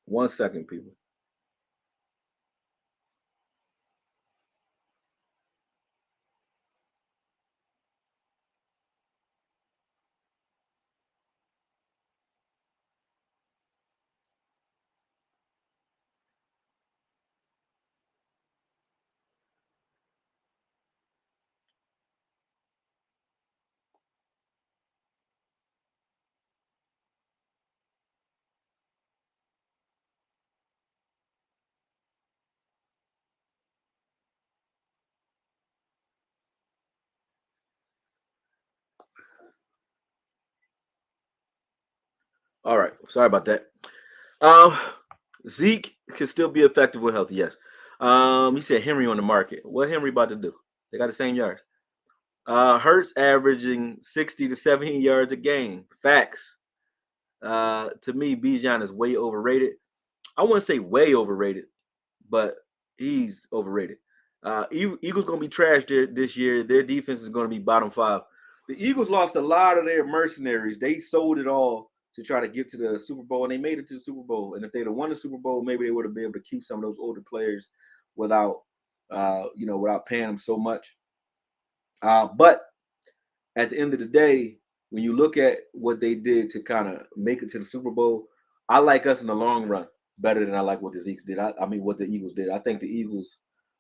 One second, people. All right. Sorry about that. Zeke can still be effective with health. Yes. He said Henry on the market. What Henry about to do? They got the same yards. Hurts averaging 60 to 70 yards a game. Facts. To me, Bijan is way overrated. I wouldn't say way overrated, but he's overrated. Eagles gonna be trash this year. Their defense is gonna be bottom 5. The Eagles lost a lot of their mercenaries. They sold it all to try to get to the Super Bowl, and they made it to the Super Bowl. And if they'd have won the Super Bowl, maybe they would have been able to keep some of those older players without, without paying them so much. But at the end of the day, when you look at what they did to kind of make it to the Super Bowl, I like us in the long run better than I like what the Zeeks did. I mean, what the Eagles did. I think the Eagles,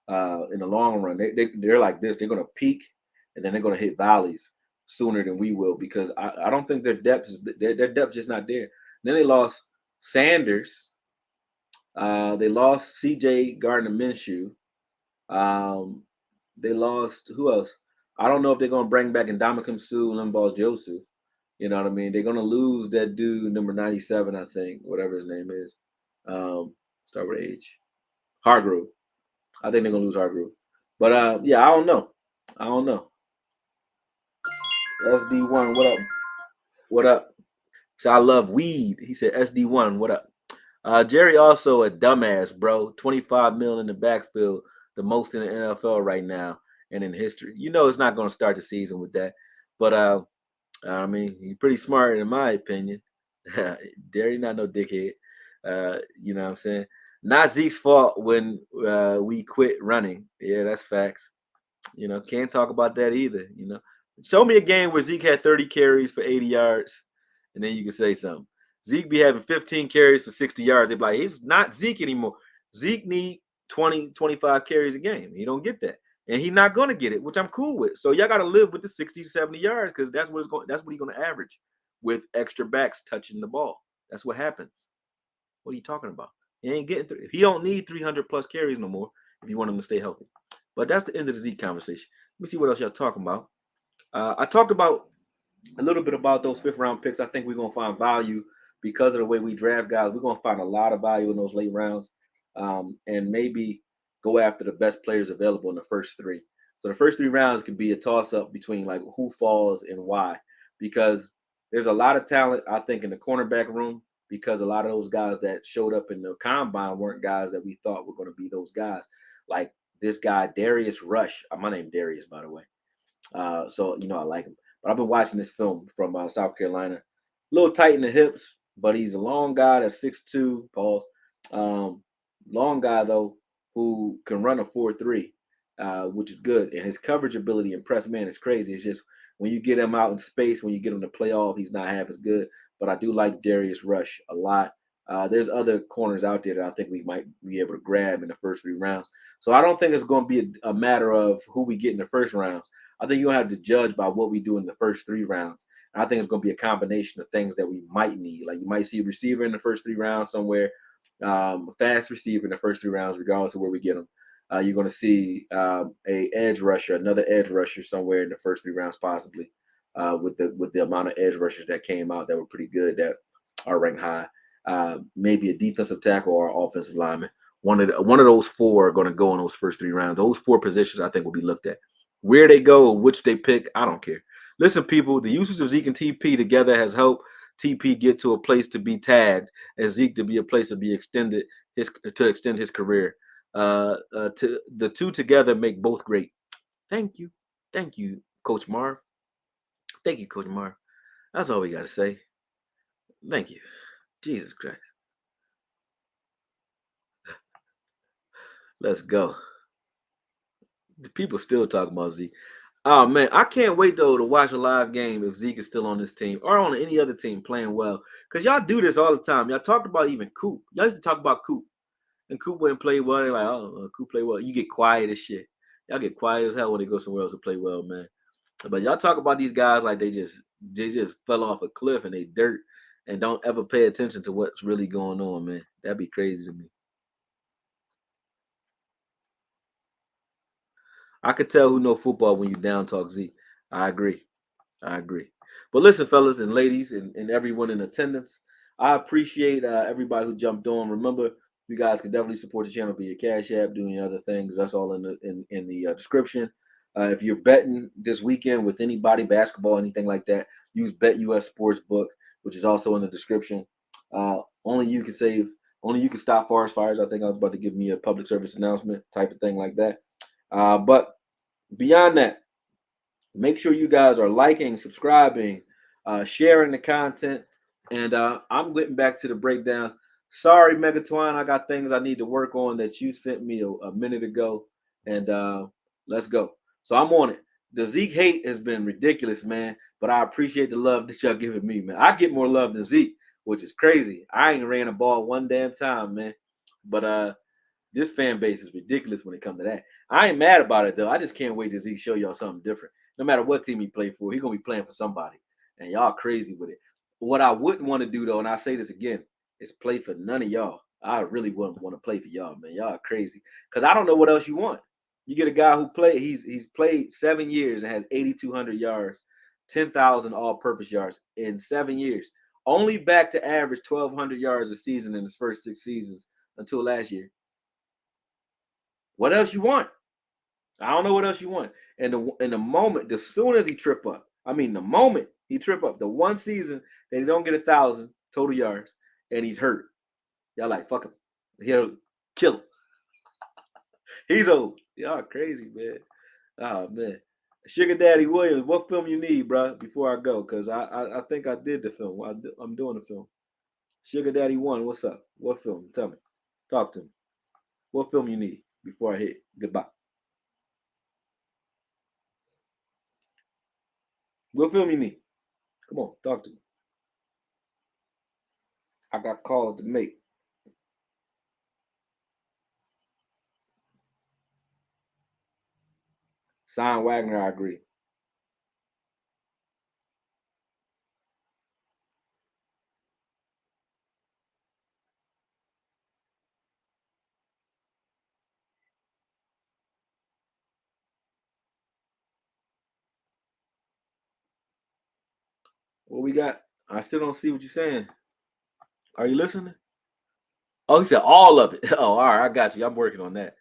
in the long run, they're like this. They're going to peak, and then they're going to hit valleys sooner than we will because I don't think their depth just not there. Then they lost Sanders. They lost C.J. Gardner-Minshew. They lost who else? I don't know if they're gonna bring back Ndamukong Suh, Limbaugh Joseph. You know what I mean? They're gonna lose that dude number 97, I think, whatever his name is. Start with H. Hargrove. I think they're gonna lose Hargrove. But yeah, I don't know. I don't know. SD1, what up? What up? So I love weed. He said SD1, what up? Jerry also a dumbass, bro. 25 mil in the backfield, the most in the NFL right now and in history. You know it's not gonna start the season with that. But I mean, he's pretty smart in my opinion. Jerry not no dickhead. You know what I'm saying? Not Zeke's fault when we quit running. Yeah, that's facts. You know, can't talk about that either. You know, show me a game where Zeke had 30 carries for 80 yards, and then you can say something. Zeke be having 15 carries for 60 yards. They be like, he's not Zeke anymore. Zeke need 20, 25 carries a game. He don't get that. And he's not gonna get it, which I'm cool with. So y'all gotta live with the 60, 70 yards because that's what it's going, that's what he's gonna average with extra backs touching the ball. That's what happens. What are you talking about? He ain't getting through. He don't need 300 plus carries no more if you want him to stay healthy. But that's the end of the Zeke conversation. Let me see what else y'all talking about. I talked about a little bit about those fifth round picks. I think we're gonna find value because of the way we draft guys. We're gonna find a lot of value in those late rounds, and maybe go after the best players available in the first three. So the first three rounds could be a toss up between like who falls and why, because there's a lot of talent I think in the cornerback room. Because a lot of those guys that showed up in the combine weren't guys that we thought were going to be those guys. Like this guy Darius Rush. My name Darius, by the way. So I like him. But I've been watching this film from South Carolina. A little tight in the hips, but he's a long guy that's 6'2", pause. Um, long guy though who can run a 4.3, which is good. And his coverage ability and press man is crazy. It's just when you get him out in space, when you get him to play off, he's not half as good. But I do like Darius Rush a lot. There's other corners out there that I think we might be able to grab in the first three rounds. So I don't think it's going to be a matter of who we get in the first rounds. I think you're gonna have to judge by what we do in the first three rounds. And I think it's gonna be a combination of things that we might need. Like you might see a receiver in the first three rounds somewhere, a fast receiver in the first three rounds, regardless of where we get them. You're gonna see a edge rusher, another edge rusher somewhere in the first three rounds, possibly, with the amount of edge rushers that came out that were pretty good that are ranked high. Maybe a defensive tackle or offensive lineman. One of those four are going to go in those first three rounds. Those four positions I think will be looked at. Where they go, which they pick, I don't care. Listen, people, the usage of Zeke and TP together has helped TP get to a place to be tagged, and Zeke to be a place to be extended to extend his career. To the two together make both great. Thank you, Coach Marv. Thank you, Coach Marv. That's all we got to say. Thank you, Jesus Christ. Let's go. The people still talking about Zeke. Oh man, I can't wait though to watch a live game if Zeke is still on this team or on any other team playing well. Cause y'all do this all the time. Y'all talked about even Coop. Y'all used to talk about Coop, and Coop wouldn't play well. They're like, oh, Coop play well. You get quiet as shit. Y'all get quiet as hell when they go somewhere else to play well, man. But y'all talk about these guys like they just fell off a cliff and they dirt and don't ever pay attention to what's really going on, man. That'd be crazy to me. I could tell who know football when you down talk Zeke. I agree. I agree. But listen, fellas and ladies, and everyone in attendance, I appreciate everybody who jumped on. Remember, you guys can definitely support the channel via Cash App, doing other things. That's all in the description. If you're betting this weekend with anybody, basketball, anything like that, use BetUS Sportsbook, which is also in the description. Only you can save. Only you can stop forest fires. I think I was about to give me a public service announcement type of thing like that. But beyond that, make sure you guys are liking, subscribing, sharing the content. And I'm getting back to the breakdown. Sorry, Megatwine, I got things I need to work on that you sent me a minute ago. And let's go. So I'm on it. The Zeke hate has been ridiculous, man. But I appreciate the love that y'all giving me, man. I get more love than Zeke, which is crazy. I ain't ran a ball one damn time, man. But this fan base is ridiculous when it comes to that. I ain't mad about it though. I just can't wait to Zeke show y'all something different. No matter what team he play for, he gonna be playing for somebody, and y'all crazy with it. What I wouldn't want to do though, and I say this again, is play for none of y'all. I really wouldn't want to play for y'all, man. Y'all crazy because I don't know what else you want. You get a guy who he's played 7 years and has 8,200 yards, 10,000 all-purpose yards in 7 years. Only back to average 1,200 yards a season in his first 6 seasons until last year. What else you want? I don't know what else you want. And in the moment, as soon as he trip up, the moment he trip up, the one season that he don't get 1,000 total yards and he's hurt, y'all like fuck him. He'll kill him. He's old. Y'all crazy, man. Oh man. Sugar Daddy Williams, what film you need, bro? Before I go, because I think I did the film. I'm doing the film. Sugar Daddy One, what's up? What film? Tell me. Talk to me. What film you need before I hit goodbye? What film you need? Come on, talk to me. I got calls to make. Sign Wagner, I agree. What we got? I still don't see what you're saying. Are you listening? Oh, he said all of it. Oh, all right, I got you. I'm working on that.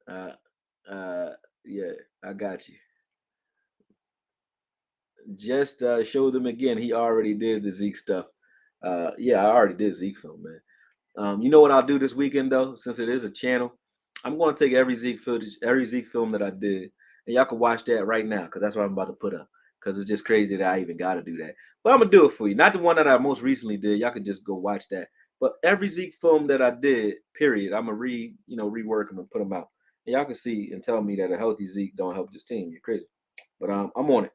Uh, yeah, I got you. Just show them again. He already did the Zeke stuff. Yeah, I already did Zeke film, man. You know what I'll do this weekend though, since it is a channel, I'm going to take every Zeke footage, every Zeke film that I did, and y'all can watch that right now because that's what I'm about to put up. Because it's just crazy that I even got to do that. But I'm gonna do it for you. Not the one that I most recently did. Y'all can just go watch that. But every Zeke film that I did, period, I'm gonna rework them and put them out. And y'all can see and tell me that a healthy Zeke don't help this team. You're crazy. But I'm on it.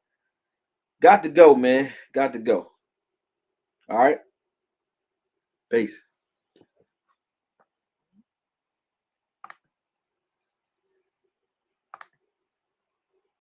Got to go, man. Got to go. All right. Peace.